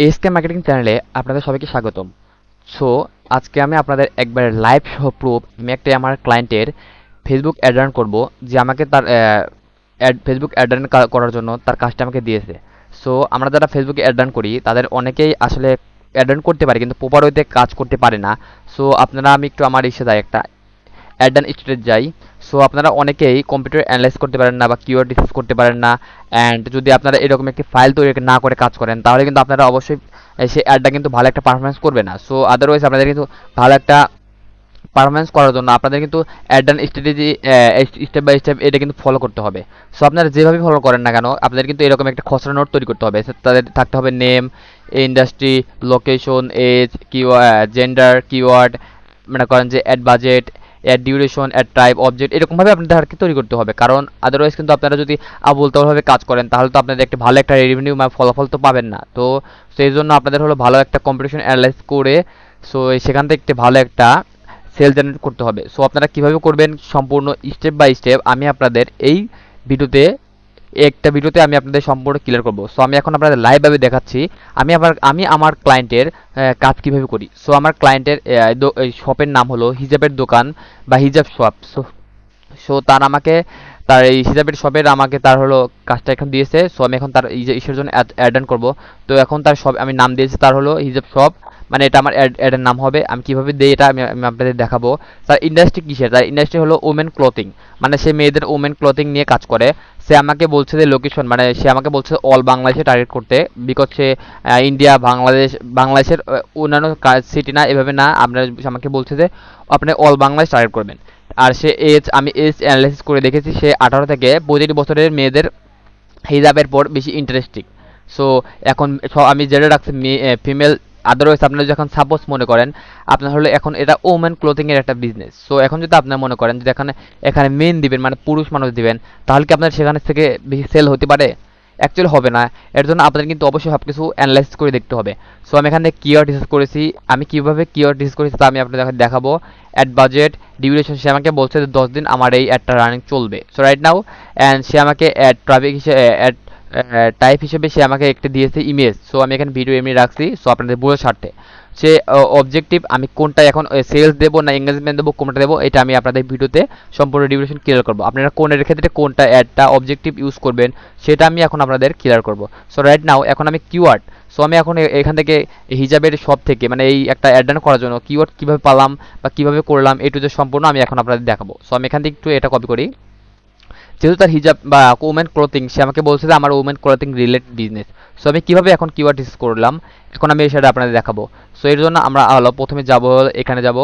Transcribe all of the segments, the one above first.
SK marketing চ্যানেলে আপনাদের সবাইকে স্বাগতম। সো আজকে আমি আপনাদের একবার লাইভ সহ প্রুফ আমি একটা আমার ক্লায়েন্টের ফেসবুক অ্যাড রান করবো, যে আমাকে তার ফেসবুক অ্যাড রান করার জন্য তার কাজটা আমাকে দিয়েছে। সো আমরা যারা ফেসবুকে অ্যাড রান করি তাদের অনেকেই আসলে অ্যাড রান করতে পারে কিন্তু প্রপার ওয়েতে কাজ করতে পারে না। সো আপনারা আমি একটু আমার ইসে যাই একটা অ্যাড ডান স্টেটে যাই। সো আপনারা অনেকেই কম্পিউটার অ্যানালাইজ করতে পারেন না বা কিওয়ার্ড রিসার্চ করতে পারেন না। অ্যান্ড যদি আপনারা এরকম একটি ফাইল তৈরি না করে কাজ করেন তাহলে কিন্তু আপনারা অবশ্যই সেই অ্যাডটা কিন্তু ভালো একটা পারফরমেন্স করবে না। সো আদারওয়াইজ আপনাদের কিন্তু ভালো একটা পারফরমেন্স করার জন্য আপনাদের কিন্তু ad done strategy step by step এটা কিন্তু ফলো করতে হবে। সো আপনারা যেভাবে ফলো করেন না কেন আপনাদের কিন্তু এরকম একটা খসড়া নোট তৈরি করতে হবে। তাদের থাকতে হবে name, industry, location, age, gender, keyword, মনে করেন যে ad budget, ad duration, ad type, object, এরকমভাবে আপনাদেরকে তৈরি করতে হবে। কারণ আদারওয়াইজ কিন্তু আপনারা যদি আবল তাবলভাবে কাজ করেন তাহলে তো আপনাদের একটা ভালো একটা রেভিনিউ বা ফলাফল তো পাবেন না। তো সেই জন্য আপনাদের হলো ভালো একটা কম্পিটিশন অ্যানালাইজ করে সো সেখান থেকে একটা ভালো একটা সেল জেনারেট করতে হবে। সো আপনারা কিভাবে করবেন সম্পূর্ণ স্টেপ বাই স্টেপ আমি আপনাদের এই ভিডিওতে একটা ভিডিওতে আমি আপনাদের সম্পূর্ণ ক্লিয়ার করব। সো আমি এখন আপনাদের লাইভভাবে দেখাচ্ছি আমি আমার ক্লায়েন্টের কাজ কিভাবে করি। সো আমার ক্লায়েন্টের শপের নাম হলো হিজাবের দোকান বা হিজাব শপ। সো সো তার আমাকে তার এই হিজাবের শপের আমাকে তার হলো কাজটা এখন দিয়েছে। সো আমি এখন তার ইসের জন্য অ্যাড অন করবো। তো এখন তার শপ আমি নাম দিয়েছি তার হলো হিজাব শপ, মানে এটা আমার অ্যাডের নাম হবে। আমি কিভাবে দিই এটা আমি আপনাদের দেখাবো। তার ইন্ডাস্ট্রি কিসের, তার ইন্ডাস্ট্রি হলো ওমেন ক্লথিং, মানে সে মেয়েদের ওমেন ক্লথিং নিয়ে কাজ করে। সে আমাকে বলছে যে লোকেশন, মানে সে আমাকে বলছে অল বাংলাদেশে টার্গেট করতে, বিকজ সে ইন্ডিয়া, বাংলাদেশের অন্যান্য সিটি না, এভাবে না, আপনার আমাকে বলছে যে আপনি অল বাংলাদেশ টার্গেট করবেন। আর সে আমি এজ অ্যানালাইসিস করে দেখেছি সে 18 থেকে 35 বছরের মেয়েদের হিজাবের পর বেশি ইন্টারেস্টিং। সো এখন আমি যেটা রাখছি ফিমেল। আদারওয়াইজ আপনারা যখন সাপোজ মনে করেন আপনার হলো এখন এটা ওমেন ক্লোথিং এর একটা বিজনেস। সো এখন যদি আপনারা মনে করেন যদি এখানে এখানে মেন দিবেন, মানে পুরুষ মানুষ দিবেন, তাহলে কি আপনার সেখানে থেকে বেশি সেল হতে পারে? অ্যাকচুয়ালি হবে না। এর জন্য আপনাদের কিন্তু অবশ্যই সব কিছু অ্যানালাইজ করে দেখতে হবে। সো আমি এখানে কিওয়ার্ড রিসার্চ করেছি। আমি কিভাবে কিওয়ার্ড রিসার্চ করেছি তা আমি আপনাদের দেখাবো। অ্যাড বাজেট, ডিউরেশন, সে আমাকে বলছে যে 10 দিন আমার এই অ্যাডটা রানিং চলবে। সো রাইট নাও অ্যান্ড সে আমাকে অ্যাড ট্রাফিক হিসেবে অ্যাড টাইপ হিসেবে সে আমাকে একটা দিয়েছে ইমেজ। সো আমি এখানে ভিডিও এমনি রাখছি সো আপনাদের বোঝার স্বার্থে। সে অবজেক্টিভ আমি কোনটা এখন সেলস দেবো না এঙ্গেজমেন্ট দেবো কোনটা দেবো এটা আমি আপনাদের ভিডিওতে সম্পূর্ণ ডিউরেশন ক্লিয়ার করবো। আপনারা কোনের ক্ষেত্রে কোনটা অ্যাডটা অবজেক্টিভ ইউজ করবেন সেটা আমি এখন আপনাদের ক্লিয়ার করবো। সো রাইট নাও এখন আমি কিওয়ার্ড, সো আমি এখন এখান থেকে হিজাবের সব থেকে মানে এই একটা অ্যাড রান করার জন্য কিওয়ার্ড কীভাবে পালাম বা কীভাবে করলাম এ টু জেড সম্পূর্ণ আমি এখন আপনাদের দেখাবো। সো আমি এখান থেকে একটু এটা কপি করি। যেহেতু তার হিজাব বা ওমেন ক্লথিং, সে আমাকে বলছে যে আমার women clothing related business. So আমি কীভাবে এখন কিওয়ার্ড ইউজ করলাম এখন আমি সেটা আপনাদের দেখাবো। সো এর জন্য আমরা প্রথমে যাব, এখানে যাব,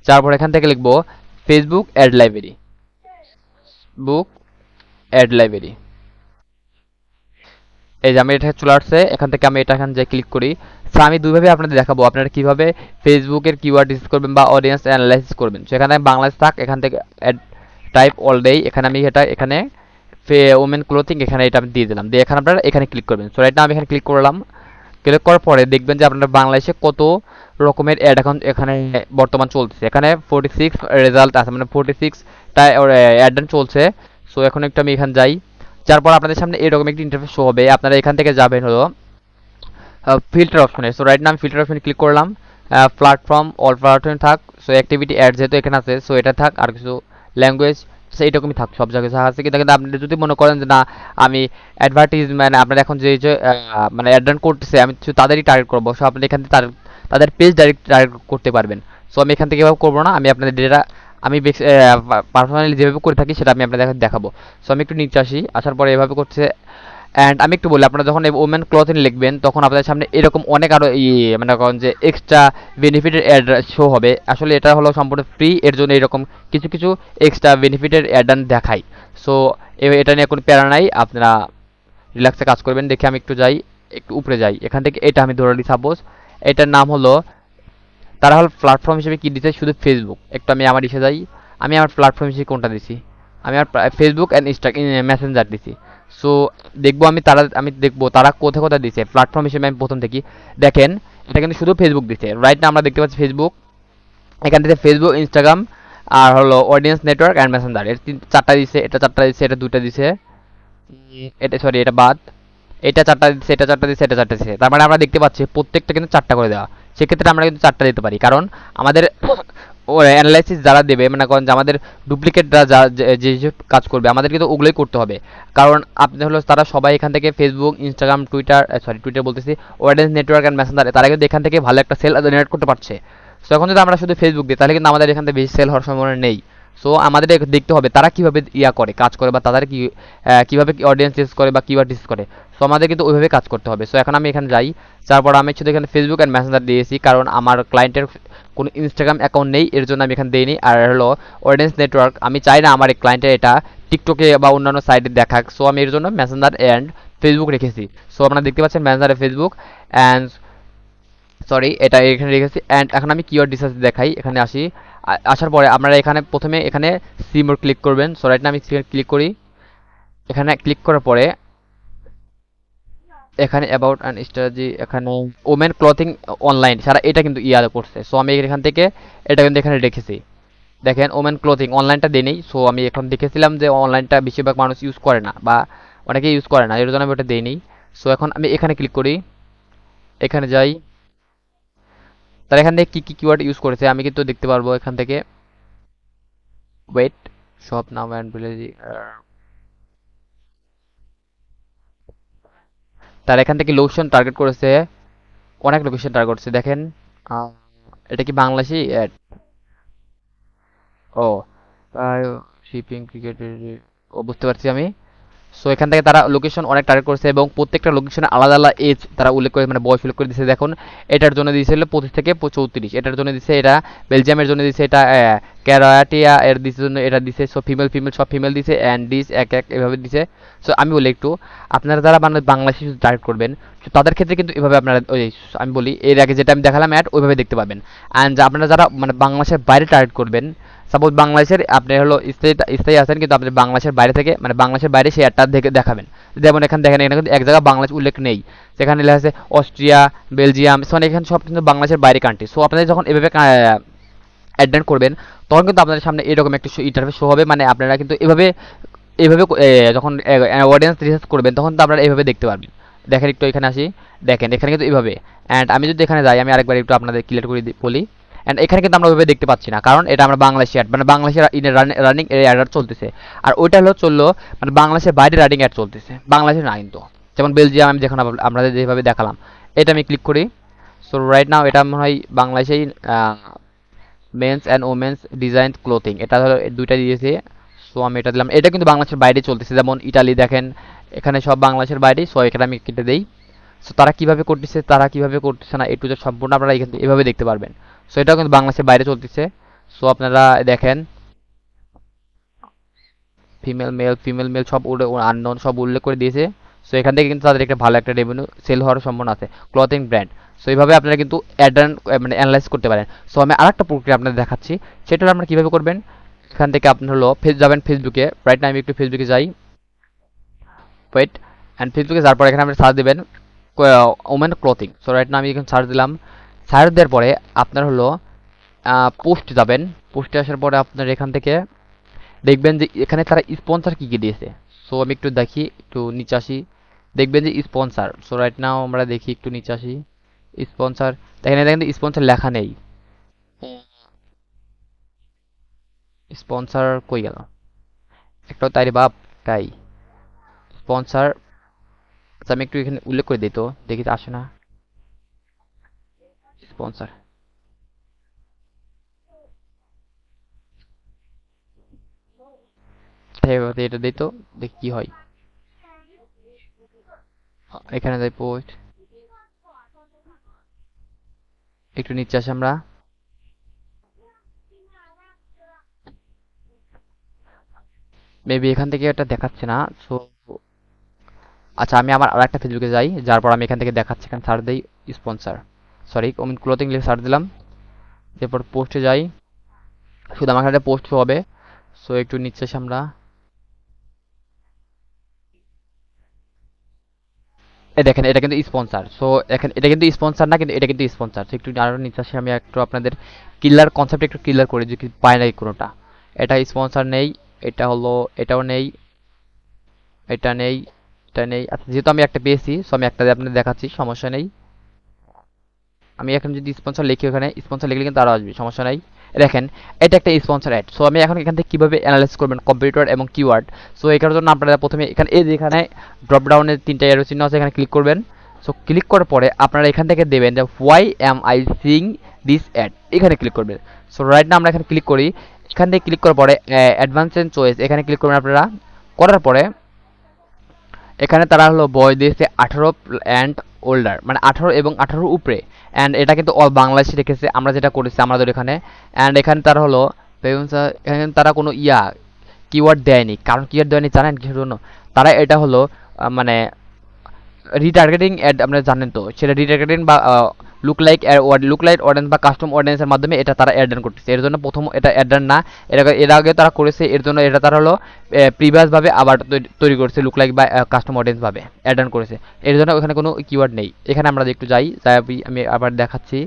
তারপর এখান থেকে লিখবো ফেসবুক অ্যাড লাইব্রেরি, বুক অ্যাড লাইব্রেরি। এই যে আমি এটা চলে আসছে, এখান থেকে আমি এটা এখান যে ক্লিক করি। সো আমি দুইভাবে আপনাদের দেখাবো আপনারা কিভাবে ফেসবুকের কিওয়ার্ড ইউজ করবেন বা অডিয়েন্স অ্যানালাইসিস করবেন। সো এখানে বাংলাদেশ থাক, এখান থেকে অ্যাড টাইপ অল ডে, এখানে আমি এটা এখানে ওমেন ক্লোথিং এখানে এটা আমি দিয়ে দিলাম, দিয়ে এখানে আপনারা এখানে ক্লিক করবেন। সো রাইট না আমি এখানে ক্লিক করলাম। ক্লিক করার পরে দেখবেন যে আপনার বাংলাদেশে কত রকমের অ্যাড এখন এখানে বর্তমান চলছে। এখানে 46 রেজাল্ট আছে, মানে 46টা অ্যাড চলছে। সো এখন একটু আমি এখানে যাই, যার পর আপনাদের সামনে এরকম একটি ইন্টারফেস শো হবে। আপনারা এখান থেকে যাবেন হলো ফিল্টার অপশনে। সো রাইট না আমি ফিল্টার অপশনে ক্লিক করলাম। প্ল্যাটফর্ম অল প্ল্যাটফর্ম থাক, সো অ্যাক্টিভিটি অ্যাড যেহেতু এখানে আছে সো এটা থাক, আর কিছু ল্যাঙ্গুয়েজ এইরকমই থাক, সব জায়গায় যা আছে। কিন্তু কিন্তু আপনি যদি মনে করেন যে না আমি অ্যাডভার্টিজমেন্ট আপনার এখন যে মানে অ্যাড রান করতেছে আমি শুধু তাদেরই টার্গেট করবো, সো আপনি এখান থেকে তাদের পেজ ডাইরেক্ট টার্গেট করতে পারবেন। সো আমি এখান থেকে এভাবে করবো না, আমি আপনাদের ডেটা আমি পার্সোনালি যেভাবে করে থাকি সেটা আমি আপনাদের দেখাবো। সো আমি একটু নিচে আসি, আসার পরে এভাবে করছে। অ্যান্ড আমি একটু বলি আপনারা যখন ওমেন ক্লথিং লিখবেন তখন আপনাদের সামনে এরকম অনেক আরও মানে করেন যে এক্সট্রা বেনিফিটের অ্যাড শো হবে। আসলে এটা হলো সম্পূর্ণ ফ্রি, এর জন্য এরকম কিছু কিছু এক্সট্রা বেনিফিটের অ্যাড দেখাই। সো এটা নিয়ে কোনো প্যারা নাই, আপনারা রিল্যাক্সে কাজ করবেন। দেখে আমি একটু যাই, একটু উপরে যাই, এখান থেকে এটা আমি ধরে নিই সাপোজ এটার নাম হলো, তারা হল প্ল্যাটফর্ম হিসেবে কী দিচ্ছে শুধু ফেসবুক। একটু আমি আমার ইসে যাই, আমি আমার প্ল্যাটফর্ম হিসেবে কোনটা দিছি, আমি আমার ফেসবুক অ্যান্ড মেসেঞ্জার দিছি। সো দেখবো আমি দেখবো তারা কোথায় কোথায় দিছে প্ল্যাটফর্ম হিসেবে। আমি প্রথম দেখি, দেখেন এটা কিন্তু শুধু ফেসবুক দিছে। রাইট না আমরা দেখতে পাচ্ছি ফেসবুক, এখান থেকে ফেসবুক, ইনস্টাগ্রাম আর হলো অডিয়েন্স নেটওয়ার্ক অ্যান্ড মেসেঞ্জার, এর চারটা দিছে, এটা চারটা দিছে, এটা দুইটা দিছে, এটা সরি এটা বাদ, এটা 4টা দিচ্ছে, এটা 4টা দিচ্ছে, এটা 4টা দিচ্ছে, তার মানে আমরা দেখতে পাচ্ছি প্রত্যেকটা কিন্তু 4টা করে দেওয়া। সেক্ষেত্রে আমরা কিন্তু 4টা দিতে পারি, কারণ আমাদের ও অ্যানালাইসিস যারা দেবে, মানে করেন যে আমাদের ডুপ্লিকেটরা যা যে যে কাজ করবে আমাদের কিন্তু ওগুলোই করতে হবে। কারণ আপনি হলো তারা সবাই এখান থেকে Facebook, Instagram, Twitter, sorry Twitter বলতেছি, অডিয়েন্স নেটওয়ার্ক অ্যান্ড মেসেঞ্জার, তারা কিন্তু এখান থেকে ভালো একটা সেল জেনারেট করতে পারছে। সো এখন যদি আমরা শুধু ফেসবুক দিই তাহলে কিন্তু আমাদের এখান থেকে বেশি সেল হওয়ার সম্ভাবনা নেই। সো আমাদের দেখতে হবে তারা কিভাবে করে কাজ করে, বা তাদের কি কিভাবে অডিয়েন্স টেস্ট করে বা কিভাবে টেস্ট করে। সো আমাদের কিন্তু ওইভাবে কাজ করতে হবে। সো এখন আমি এখানে যাই, তারপর আমি শুধু এখানে ফেসবুক অ্যান্ড মেসেঞ্জার দিয়েছি, কারণ আমার ক্লায়েন্টের কোনো ইনস্টাগ্রাম অ্যাকাউন্ট নেই, এর জন্য আমি এখানে দিইনি। আর হলো অডিয়েন্স নেটওয়ার্ক, আমি চাই না আমার এই ক্লায়েন্টের এটা টিকটকে বা অন্যান্য সাইটে দেখাক। সো আমি এর জন্য মেসেঞ্জার অ্যান্ড ফেসবুক রেখেছি। সো আপনারা দেখতে পাচ্ছেন মেসেঞ্জারে ফেসবুক অ্যান্ড সরি এটা এখানে রেখেছি। অ্যান্ড এখন আমি কিওয়ার্ড রিসার্চ দেখাই, এখানে আসি। আসার পরে আপনারা এখানে প্রথমে এখানে সি মোর ক্লিক করবেন। সো রাইট না আমি ক্লিক করি। এখানে ক্লিক করার পরে এখানে অ্যাবাউট অ্যান্ড স্ট্র্যাটেজি, এখানে ওমেন ক্লথিং অনলাইন সারা এটা কিন্তু ইয়াদ করছে। সো আমি এখান থেকে এটা কিন্তু এখানে রেখেছি। দেখেন ওমেন ক্লথিং অনলাইনটা দিই নেই। সো আমি এখন দেখেছিলাম যে অনলাইনটা বেশিরভাগ মানুষ ইউজ করে না, বা অনেকে ইউজ করে না, এর জন্য আমি ওটা দিই নেই। সো এখন আমি এখানে ক্লিক করি, এখানে যাই, তার এখান থেকে কী কী কিওয়ার্ড ইউজ করেছে আমি কিন্তু দেখতে পারবো এখান থেকে। ওয়েট, শপ নাম অ্যান্ড ভিলেজ, তার এখান থেকে লোকেশন টার্গেট করেছে, অনেক লোকেশন টার্গেট করছে দেখেন। আহ, এটা কি বাংলাদেশি অ্যাড? ও শিপিং ক্রিকেট, ও বুঝতে পারছি আমি। সো এখান থেকে তারা লোকেশন অনেক টার্গেট করেছে, এবং প্রত্যেকটা লোকেশনে আলাদা আলাদা এজ তারা উল্লেখ করে, মানে বয়স উল্লেখ করে দিয়েছে। দেখুন এটার জন্য দিয়েছিল 25 থেকে 34, এটার জন্য দিচ্ছে এটা, বেলজিয়ামের জন্য দিচ্ছে এটা, ক্যারাটিয়া এর দিছে জন্য এটা দিছে। সো ফিমেল ফিমেল সব ফিমেল দিছে, অ্যান্ড দিস এক এক এভাবে দিছে। সো আমি বলি একটু, আপনারা যারা মানে বাংলাদেশি টার্গেট করবেন, তো তাদের ক্ষেত্রে কিন্তু এভাবে আপনারা ওই আমি বলি এর আগে যেটা আমি দেখালাম অ্যাড ওইভাবে দেখতে পাবেন। অ্যান্ড আপনারা যারা মানে বাংলাদেশের বাইরে টার্গেট করবেন, সাপোজ বাংলাদেশের আপনি হলো স্থায়ী আছেন, কিন্তু আপনি বাংলাদেশের বাইরে থেকে মানে বাংলাদেশের বাইরে সেই অ্যাডটা দেখে দেখাবেন। যেমন এখানে দেখেন, এখানে কিন্তু এক জায়গায় বাংলাদেশ উল্লেখ নেই, সেখানে লেখা আছে অস্ট্রিয়া, বেলজিয়াম, সো এখানে সব কিন্তু বাংলাদেশের বাইরে কান্ট্রি। সো আপনাদের যখন এভাবে অ্যাড করবেন, তখন কিন্তু আপনাদের সামনে এরকম একটা ইন্টারফেস শো হবে, মানে আপনারা কিন্তু এভাবে এভাবে যখন অডিয়েন্স রিসার্চ করবেন তখন তো আপনারা এভাবে দেখতে পারবেন। দেখেন একটু এখানে আসি, দেখেন এখানে কিন্তু এভাবে। অ্যান্ড আমি যদি এখানে যাই, আমি আরেকবার একটু আপনাদের ক্লিয়ার করে বলি। অ্যান্ড এখানে কিন্তু আমরা ওইভাবে দেখতে পাচ্ছি না, কারণ এটা আমরা বাংলাদেশি অ্যাড, মানে বাংলাদেশের রানিং অ্যাড চলতেছে। আর ওইটা হলো চললো মানে বাংলাদেশের বাইরে রানিং অ্যাড চলতেছে, বাংলাদেশে না কিন্তু। যেমন বেলজিয়াম আমি যেখানে আপনাদের যেভাবে দেখালাম, এটা আমি ক্লিক করি। সো রাইট নাও এটা মনে হয় বাংলাদেশেই men's and women's design clothing, এটা হলো দুইটা দিয়েছে। সো আমি এটা দিলাম, এটা কিন্তু বাংলাদেশের বাইরে চলতেছে। যেমন ইটালি দেখেন, এখানে সব বাংলাদেশের বাইরে। সো এখানে আমি কেটে দেই। সো তারা কিভাবে করতেছে, তারা কিভাবে করতেছে না, টু জেড সম্পূর্ণ আপনারা এখান থেকে এভাবে দেখতে পারবেন। সো এটাও কিন্তু বাংলাদেশের বাইরে চলতেছে। সো আপনারা দেখেন ফিমেল মেল, ফিমেল মেল সব আননোন সব উল্লেখ করে দিয়েছে। সো এখান থেকে কিন্তু তাদের একটা ভালো একটা রেভিনিউ সেল হওয়ার সম্ভাবনা আছে, ক্লথিং ব্র্যান্ড। সো এইভাবে আপনারা কিন্তু অ্যাডান মানে অ্যানালাইজ করতে পারেন। সো আমি আরেকটা প্রক্রিয়া আপনাদের দেখাচ্ছি, সেটা আপনারা কীভাবে করবেন। এখান থেকে আপনার হলো যাবেন ফেসবুকে, রাইট না আমি একটু ফেসবুকে যাই, ওয়েট। অ্যান্ড ফেসবুকে যাওয়ার পরে এখানে আপনি সার্চ দেবেন ওমেন ক্লথিং। সো রাইট না আমি এখানে সার্চ দিলাম। সার্চ দেওয়ার পরে আপনার হলো পোস্ট যাবেন। পোস্টে আসার পরে আপনার এখান থেকে দেখবেন যে এখানে তারা স্পন্সর কী কী দিয়েছে। সো আমি একটু দেখি, একটু নিচে আসি, দেখবেন যে স্পন্সর। সো রাইট নাও আমরা দেখি, একটু নিচে আসি, স্পন্সর দেখেন, দেখেন স্পন্সর লেখা নেই। স্পন্সর কই গেল, একটাও তাই রে বাপ, তাই স্পন্সর। আচ্ছা আমি একটু এখানে উল্লেখ করে দিই তো, দেখি তো আসে না স্পন্সর। এটা দিই তো, দেখি কি হয়। এখানে যাই পোস্ট, একটু নিচে আসি আমরা, মেবি এখান থেকে এটা দেখাচ্ছে না। সো আচ্ছা আমি আমার আরেকটা ফেসবুকে যাই, যার পর আমি এখান থেকে দেখাচ্ছি, এখানে সার্চ দিই স্পন্সর, সরি ওমেন ক্লোথিং লিখে সার্চ দিলাম। এরপর পোস্টে যাই, শুধু আমার এখানে পোস্ট হবে। সো একটু নিচে আসি আমরা, এই দেখেন এটা কিন্তু স্পন্সর। সো এখন এটা কিন্তু স্পন্সর না, কিন্তু এটা কিন্তু স্পন্সর। তো একটু আরও নিচে আসি, আমি একটু আপনাদের কিলার কনসেপ্ট একটু ক্লিয়ার করি যে কি পায় নাই কোনোটা। এটা স্পন্সর নেই, এটা হলো এটাও নেই, এটা নেই, এটা নেই। আচ্ছা, যেহেতু আমি একটা পেয়েছি, সো আমি একটা আপনাদের দেখাচ্ছি, সমস্যা নেই। আমি এখন যদি স্পন্সর লিখি, ওখানে স্পন্সর লিখলে কিন্তু আরো আসবে, সমস্যা নাই। দেখেন, এটা একটা স্পন্সর অ্যাড। সো আমি এখন এখান থেকে কিভাবে অ্যানালাইজ করবেন কম্পিউটার এবং কিওয়ার্ড। সো এটার জন্য আপনারা প্রথমে এখানে এই যে এখানে ড্রপ ডাউনে তিনটা এরো চিহ্ন আছে, এখানে ক্লিক করবেন। সো ক্লিক করার পরে আপনারা এখান থেকে দেবেন যে why am I seeing this ad, এখানে ক্লিক করবেন। সো রাইট না আমরা এখানে ক্লিক করি। এখান থেকে ক্লিক করার পরে অ্যাডভান্স এন্ড চয়েস এখানে ক্লিক করবেন আপনারা। করার পরে এখানে তারা হলো বয় দিয়েছে 18 অ্যান্ড ওল্ডার, মানে 18 এবং 18 উপরে। অ্যান্ড এটা কিন্তু অল বাংলাদেশে রেখেছে, আমরা যেটা করেছি আমাদের এখানে। অ্যান্ড এখানে তারা হলো এখানে তারা কোনো কিওয়ার্ড দেয়নি। কারণ কিওয়ার্ড দেয়নি জানেন কিসের জন্য? তারা এটা হলো মানে রিটার্গেটিং অ্যাড, আপনারা জানেন তো সেটা রিটার্গেটিং বা লুক লাইক অডিয়েন্স বা কাস্টম অডিয়েন্সের মাধ্যমে এটা তারা অ্যাড করতেছে। এর জন্য প্রথম এটা অ্যাড না, এর আগে তারা করেছে। এর জন্য এটা তারা হলো প্রিভিয়াস ভাবে আবার তৈরি করেছে, লুক লাইক বা কাস্টম অডিয়েন্স ভাবে অ্যাড করেছে। এর জন্য ওখানে কোনো কিওয়ার্ড নেই। এখানে আমরা একটু যাই, আমি আবার দেখাচ্ছি,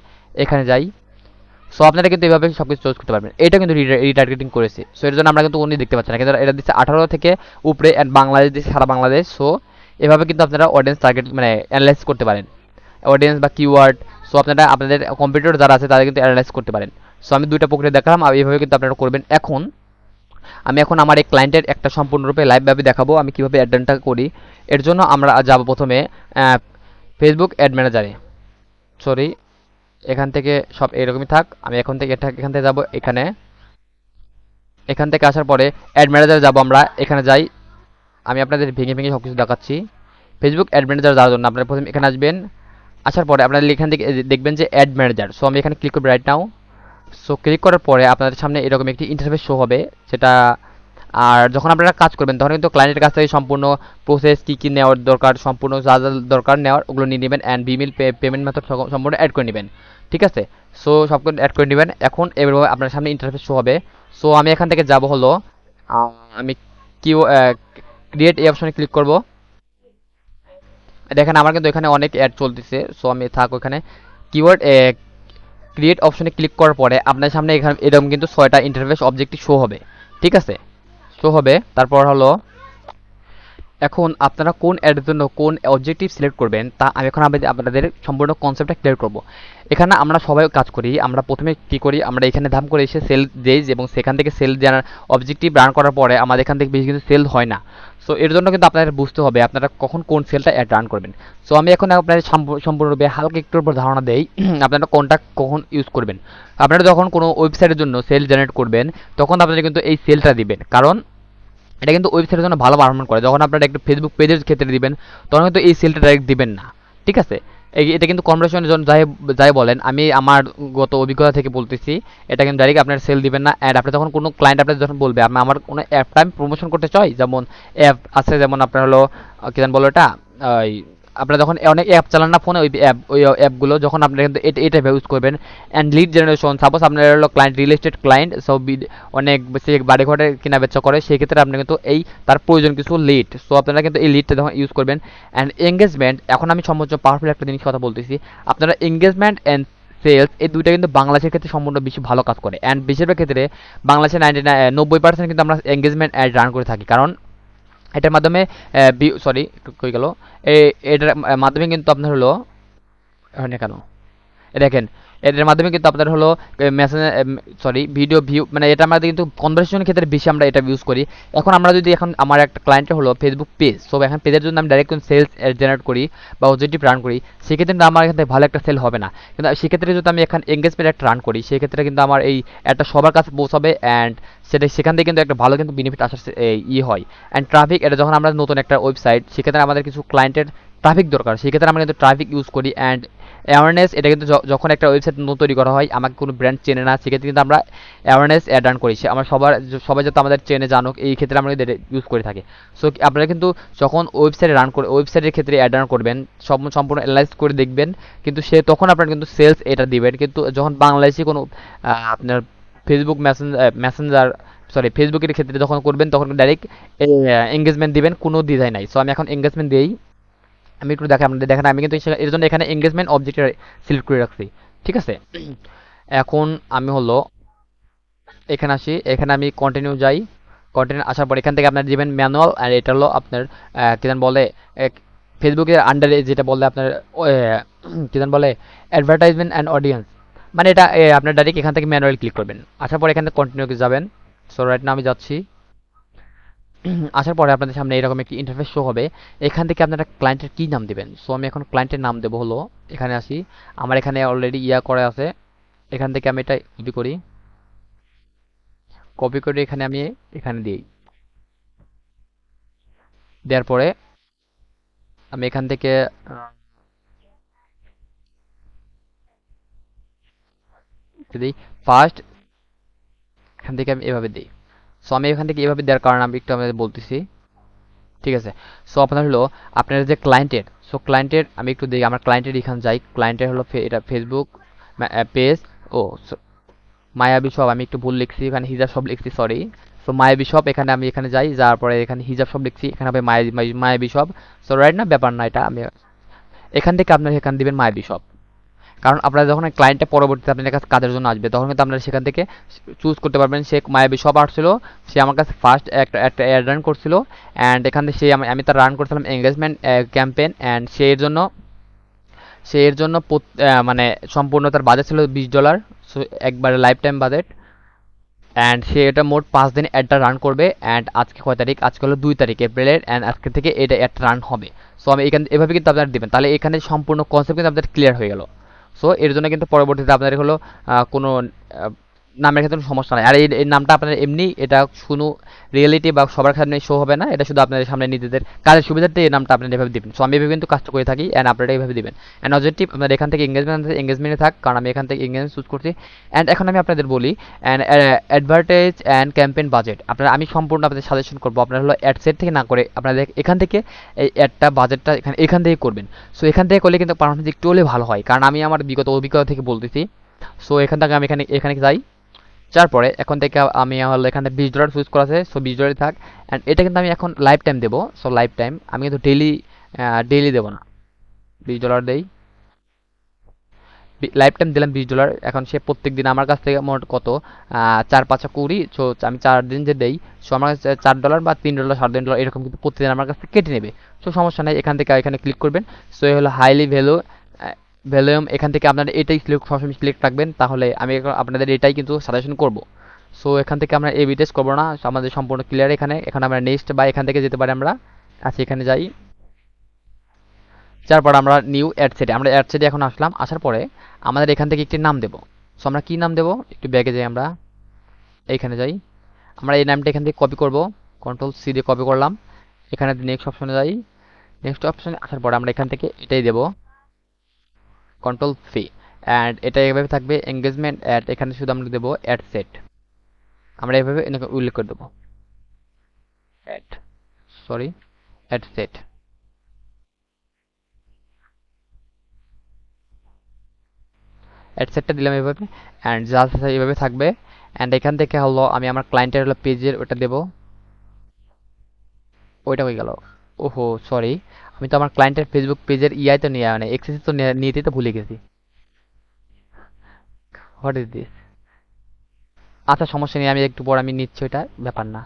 এখানে যাই। সো আপনারা কিন্তু এভাবে সবকিছু চয়েস করতে পারবেন। এটা কিন্তু রিটার্গেটিং করেছে। সো এর জন্য আমরা কিন্তু উনি দেখতে পাচ্ছি না, কিন্তু এটা দিচ্ছে 18 থেকে উপরে অ্যান্ড বাংলাদেশ দিচ্ছে সারা বাংলাদেশ। সো এভাবে কিন্তু আপনারা অডিয়েন্স টার্গেট মানে অ্যানালাইজ করতে পারেন, অডিয়েন্স বা কিওয়ার্ড। সো আপনারা আপনাদের কম্পিউটার যারা আছে তাদের কিন্তু অ্যানালাইজ করতে পারেন। সো আমি দুইটা প্রক্রিয়া দেখালাম, আর এইভাবে কিন্তু আপনারা করবেন। আমি এখন আমার এই ক্লায়েন্টের একটা সম্পূর্ণরূপে লাইভভাবে দেখাবো আমি কিভাবে অ্যাডটা করি। এর জন্য আমরা যাব প্রথমে ফেসবুক অ্যাড ম্যানেজারে। সরি, এখান থেকে সব এরকমই থাক। আমি এখান থেকে যাব এখানে। এখান থেকে আসার পরে অ্যাড ম্যানেজারে যাব আমরা, এখানে যাই। আমি আপনাদের ভেঙে ভেঙে সব কিছু দেখাচ্ছি। ফেসবুক অ্যাড ম্যানেজার যাওয়ার জন্য আপনারা প্রথমে এখানে আসবেন। আসার পরে আপনারা এখান থেকে দেখবেন যে অ্যাড ম্যানেজার। সো আমি এখানে ক্লিক করব রাইট নাও। সো ক্লিক করার পরে আপনাদের সামনে এরকম একটি ইন্টারফেস শো হবে, যেটা আর যখন আপনারা কাজ করবেন তখন কিন্তু ক্লায়েন্টের কাছ থেকে সম্পূর্ণ প্রসেস কী কী নেওয়ার দরকার, সম্পূর্ণ যা যা দরকার নেওয়ার ওগুলো নিয়ে নেবেন। অ্যান্ড বিমিল পেমেন্ট মেথড সম্পূর্ণ অ্যাড করে নেবেন, ঠিক আছে? সো সব কিছু অ্যাড করে নেবেন। এখন এভাবে আপনার সামনে ইন্টারফেস শো হবে। সো আমি এখান থেকে যাব হলো আমি কিউ ক্রিয়েট এই অপশনে ক্লিক করব। দেখেন আমার কিন্তু এখানে অনেক অ্যাড চলতেছে। সো আমি থাক ওখানে কিওয়ার্ড ক্রিয়েট অপশনে ক্লিক করার পরে আপনার সামনে এখানে এরকম কিন্তু 6টা ইন্টারফেস অবজেক্টিভ শো হবে, ঠিক আছে? শো হবে। তারপর হলো এখন আপনারা কোন অ্যাডের জন্য কোন অবজেক্টিভ সিলেক্ট করবেন তা আমি এখন আপনাদের সম্পূর্ণ কনসেপ্টটা ক্লিয়ার করব। এখানে আমরা সবাই কাজ করি, আমরা প্রথমে কি করি, আমরা এখানে ধাম করে এসে সেল দেই এবং সেখান থেকে সেল দেওয়ার অবজেক্টিভ রান করার পরে আমাদের এখান থেকে বেশি কিন্তু সেল হয় না। সো এর জন্য কিন্তু আপনাদের বুঝতে হবে আপনারা কখন কোন সেলটা অ্যাড রান করবেন। সো আমি এখন আপনাদের সম্পূর্ণরূপে হালকা একটুর উপর ধারণা দেই আপনারা কোনটা কখন ইউজ করবেন। আপনারা যখন কোনো ওয়েবসাইটের জন্য সেল জেনারেট করবেন তখন আপনারা কিন্তু এই সেলটা দিবেন, কারণ এটা কিন্তু ওয়েবসাইটের জন্য ভালো পারফরমেন্স করে। যখন আপনারা একটা ফেসবুক পেজের ক্ষেত্রে দিবেন তখন কিন্তু এই সেলটা ডাইরেক্ট দিবেন না, ঠিক আছে? এটা কিন্তু কনভার্সনের জন্য যাই যাই বলেন, আমি আমার গত অভিজ্ঞতা থেকে বলতেছি, এটা কিন্তু ডাইরেক্ট আপনার সেল দিবেন না। অ্যাড আপনি যখন কোনো ক্লায়েন্ট আপনার যখন বলবে আমি আমার কোনো অ্যাপটা আমি প্রমোশন করতে চাই, যেমন অ্যাপ আছে, যেমন আপনার হলো কি জান বলো এটা, ওই আপনারা যখন অনেক অ্যাপ চালান না ফোনে, ওই অ্যাপগুলো যখন আপনারা কিন্তু এটা ইউজ করবেন। অ্যান্ড লিড জেনারেশন, সাপোজ আপনার হলো client real estate client, so অনেক সে বাড়ি ঘরে কেনা বেচা করে, সেই ক্ষেত্রে আপনি কিন্তু এই তার প্রয়োজন কিছু লিড। সো আপনারা কিন্তু এই লিডটা যখন ইউজ করবেন। অ্যান্ড এঙ্গেজমেন্ট, এখন আমি সর্বোচ্চ পাওয়ারফুল একটা জিনিস কথা বলতেছি, আপনারা এঙ্গেজমেন্ট অ্যান্ড সেলস এই দুইটা কিন্তু বাংলাদেশের ক্ষেত্রে সম্পূর্ণ বেশি ভালো কাজ করে। অ্যান্ড বেশিরভাগ ক্ষেত্রে বাংলাদেশে 90% কিন্তু আমরা এঙ্গেজমেন্ট অ্যাড রান করে থাকি, কারণ এটার মাধ্যমে সরি একটু কই গেল, এটার মাধ্যমে কিন্তু আপনার হলো হয় না কেন, দেখেন এটার মাধ্যমে কিন্তু আপনার হলো মেসেজ ভিডিও ভিউ, মানে এটা আমাদের কিন্তু কনভারসেশনের ক্ষেত্রে বেশি আমরা এটা ইউজ করি। এখন আমরা যদি এখন আমার একটা ক্লায়েন্টের হলো ফেসবুক পেজ, সো এখন পেজের জন্য আমি ডাইরেক্ট সেলস জেনারেট করি বা অবজেক্টিভ রান করি, সেক্ষেত্রে কিন্তু আমার এখান থেকে ভালো একটা সেল হবে না। কিন্তু সেক্ষেত্রে যদি আমি এখন এঙ্গেজমেন্ট একটা রান করি, সেক্ষেত্রে কিন্তু আমার এই একটা সবার কাছে পৌঁছাবে। অ্যান্ড সেখান থেকে কিন্তু একটা ভালো কিন্তু বেনিফিট আসার হয়। অ্যান্ড ট্রাফিক, এটা যখন আমরা নতুন একটা ওয়েবসাইট, সেক্ষেত্রে আমাদের কিছু ক্লায়েন্টের ট্রাফিক দরকার, সেক্ষেত্রে আমরা কিন্তু ট্রাফিক ইউজ করি। অ্যান্ড অ্যাওয়ারনেস, এটা কিন্তু যখন একটা ওয়েবসাইট নতুন তৈরি করা হয়, আমাকে কোনো ব্র্যান্ড চেনে না, সেক্ষেত্রে কিন্তু আমরা অ্যাওয়ারনেস অ্যাড অন করি, আমরা সবাই যাতে আমাদের চেনে জানুক, এই ক্ষেত্রে আমরা ইউজ করে থাকি। সো আপনারা কিন্তু যখন ওয়েবসাইটে রান করে ওয়েবসাইটের ক্ষেত্রে অ্যাড অন করবেন সম্পূর্ণ অ্যানালাইজ করে দেখবেন, কিন্তু তখন আপনারা কিন্তু সেলস এটা দিবেন। কিন্তু যখন বাংলাদেশি কোনো আপনার ফেসবুক মেসেঞ্জার ফেসবুকের ক্ষেত্রে যখন করবেন তখন ডাইরেক্ট এঙ্গেজমেন্ট দিবেন, কোনো দ্বিধাই নাই। সো আমি এখন এঙ্গেজমেন্ট দিই, আমি একটু দেখাই আপনাদের, দেখেন আমি কিন্তু এর জন্য এখানে এঙ্গেজমেন্ট অবজেক্ট সিলেক্ট করে রাখছি, ঠিক আছে? এখন আমি হলো এখানে আসি, এখানে আমি কন্টিনিউ যাই। কন্টেন্ট আসার পর এখান থেকে আপনার দিবেন ম্যানুয়াল, আর এটা হলো আপনার কি যেন বলে ফেসবুকের আন্ডারে যেটা বলে আপনার কি যেন বলে অ্যাডভার্টাইজমেন্ট অ্যান্ড অডিয়েন্স, মানে এটা আপনার ডাইরেক্ট এখান থেকে ম্যানুয়াল ক্লিক করবেন। আসার পর এখানে কন্টিনিউ যাবেন। সো রাইট না আমি যাচ্ছি। আসার পরে আপনাদের সামনে এরকম একটি ইন্টারফেস শো হবে। এখান থেকে আপনারা ক্লায়েন্টের কি নাম দিবেন। সো আমি এখন ক্লায়েন্টের নাম দেবো হলো, এখানে আসি, আমার এখানে অলরেডি ইয়া করা আছে। এখান থেকে আমি এটা কপি করি, কপি করে এখানে আমি এখানে দিই। দেওয়ার পরে আমি এখান থেকে দিই ফার্স্ট, এখান থেকে আমি এভাবে দিই। সো আমি এখান থেকে এভাবে দেওয়ার কারণ আমি একটু আপনাদের বলতেছি, ঠিক আছে। সো আপনার হলো আপনার যে ক্লায়েন্টের, সো ক্লায়েন্টের আমি একটু দিই, আমার ক্লায়েন্টের এখানে যাই, ক্লায়েন্টের হলো এটা ফেসবুক পেজ, ও মায়াবী শপ, আমি একটু ভুল লিখছি, এখানে হিজাব শপ লিখছি, সরি। সো মায়াবী শপ, এখানে আমি এখানে যাই, যাওয়ার পরে এখানে হিজাব শপ লিখছি, এখানে হবে মায়াবী শপ। সো রাইট না, ব্যাপার না, এটা আমি এখান থেকে আপনার এখানে দিবেন মায়াবী শপ। কারণ আপনারা যখন ক্লায়েন্টটা পরবর্তীতে আপনার কাছে কাজের জন্য আসবে, তখন কিন্তু আপনারা সেখান থেকে চুজ করতে পারবেন সে মায়াবী শপ আসছিল, সে আমার কাছে ফার্স্ট একটা অ্যাড রান করছিল, অ্যান্ড এখান থেকে সে আমি তার রান করছিলাম এঙ্গেজমেন্ট ক্যাম্পেইন, অ্যান্ড সে এর জন্য মানে সম্পূর্ণ তার বাজেট ছিল $20। সো একবারে লাইফ টাইম বাজেট, অ্যান্ড সে এটা মোট 5 দিন অ্যাডটা রান করবে। অ্যান্ড আজকে কয় তারিখ, আজকে হলো 2 তারিখ এপ্রিলের, অ্যান্ড আজকে থেকে এটা অ্যাডটা রান হবে। সো আমি এখানে এভাবে কিন্তু আপনারা দেবেন, তাহলে এখানে সম্পূর্ণ কনসেপ্ট কিন্তু আপনাদের ক্লিয়ার হয়ে গেল। সো এর জন্য কিন্তু পরবর্তীতে আপনাদের হলো কোনো নামের ক্ষেত্রে কোনো সমস্যা নাই। আর এই নামটা আপনার এমনি এটা কোনো রিয়েলিটি বা সবার সামনে শো হবে না, এটা শুধু আপনাদের সামনে নিজেদের কাজের সুবিধার্থে এই নামটা আপনারা এভাবে দিবেন। সো আমি এভাবে কিন্তু কাজটা করে থাকি, অ্যান্ড আপনারা এইভাবে দিবেন। অ্যান্ড অবজেক্টিভ আপনার এখান থেকে এঙ্গেজমেন্টে থাক, কারণ আমি এখান থেকে এঙ্গেজমেন্ট চুজ করছি। অ্যান্ড এখন আমি আপনাদের বলি and advertise and campaign budget, আপনারা আমি সম্পূর্ণ আপনাদের সাজেশন করবো, আপনারা হলো অ্যাড সেট থেকে না করে আপনাদের এখান থেকে এই অ্যাডটা বাজেটটা এখান থেকে করবেন। সো এখান থেকে করলে কিন্তু পারফরমেন্স একটু হলে ভালো হয়, কারণ আমি আমার বিগত অভিজ্ঞতা থেকে বলতেছি। সো এখান থেকে আমি এখানে যাই, যার পরে এখন থেকে আমি হলো এখানে $20 চুজ করা আছে, সো $20 থাক। অ্যান্ড এটা কিন্তু আমি এখন লাইফ টাইম দেবো। সো লাইফ টাইম আমি কিন্তু ডেইলি দেবো না, $20 দেই, লাইফ টাইম দিলাম $20। এখন সে প্রত্যেক দিন আমার কাছ থেকে মোট কত 4 5 20, সো আমি 4 দিন যে দেই, সো আমার কাছে $4 বা $3 $3.5 এরকম কিন্তু প্রতিদিন আমার কাছ থেকে কেটে নেবে। সো সমস্যা নেই, এখান থেকে এখানে ক্লিক করবেন। সো এই হলো হাইলি ভ্যালুম, এখান থেকে আপনারা এটাই সবসময় সিলেক্ট রাখবেন, তাহলে আমি আপনাদের এটাই কিন্তু সাজেশন করব। সো এখান থেকে আমরা এবি টেস্ট করবো না, আমাদের সম্পূর্ণ ক্লিয়ার। এখানে আমরা নেক্সট বা এখান থেকে যেতে পারি আমরা। আচ্ছা এখানে যাই, তারপর আমরা নিউ অ্যাড সেটে, আমরা অ্যাড সেটে এখন আসলাম। আসার পরে আমাদের এখান থেকে একটি নাম দেব। সো আমরা কি নাম দেব, একটু ব্যাগে যাই, আমরা এইখানে যাই, আমরা এই নামটা এখান থেকে কপি করব, কন্ট্রোল সি দিয়ে কপি করলাম। এখানে নেক্সট অপশনে যাই, নেক্সট অপশনে আসার পরে আমরা এখান থেকে এটাই দেব, কন্ট্রোল সি, অ্যান্ড এটা এভাবে থাকবে এঙ্গেজমেন্ট অ্যাড, এখানে শুধু আমরা দেবো অ্যাড সেট, আমরা এভাবে উল্লেখ করে দেবো অ্যাড, সরি অ্যাড সেট। অ্যাডসেটটা দিলাম এভাবে, অ্যান্ড জাস্ট এইভাবে থাকবে। অ্যান্ড এখান থেকে হলো আমি আমার ক্লায়েন্টের হলো পেজের ওটা দেবো, ওইটা হয়ে গেল। ওহো সরি, আমি তো আমার ক্লায়েন্টের ফেসবুক পেজের ইআই তো নিয়ে মানে এক্সেস তো নিতে তো ভুলে গেছি। হোয়াট ইজ দিস, আচ্ছা সমস্যা নেই, আমি একটু পর আমি নিচ্ছি, ওইটা ব্যাপার না।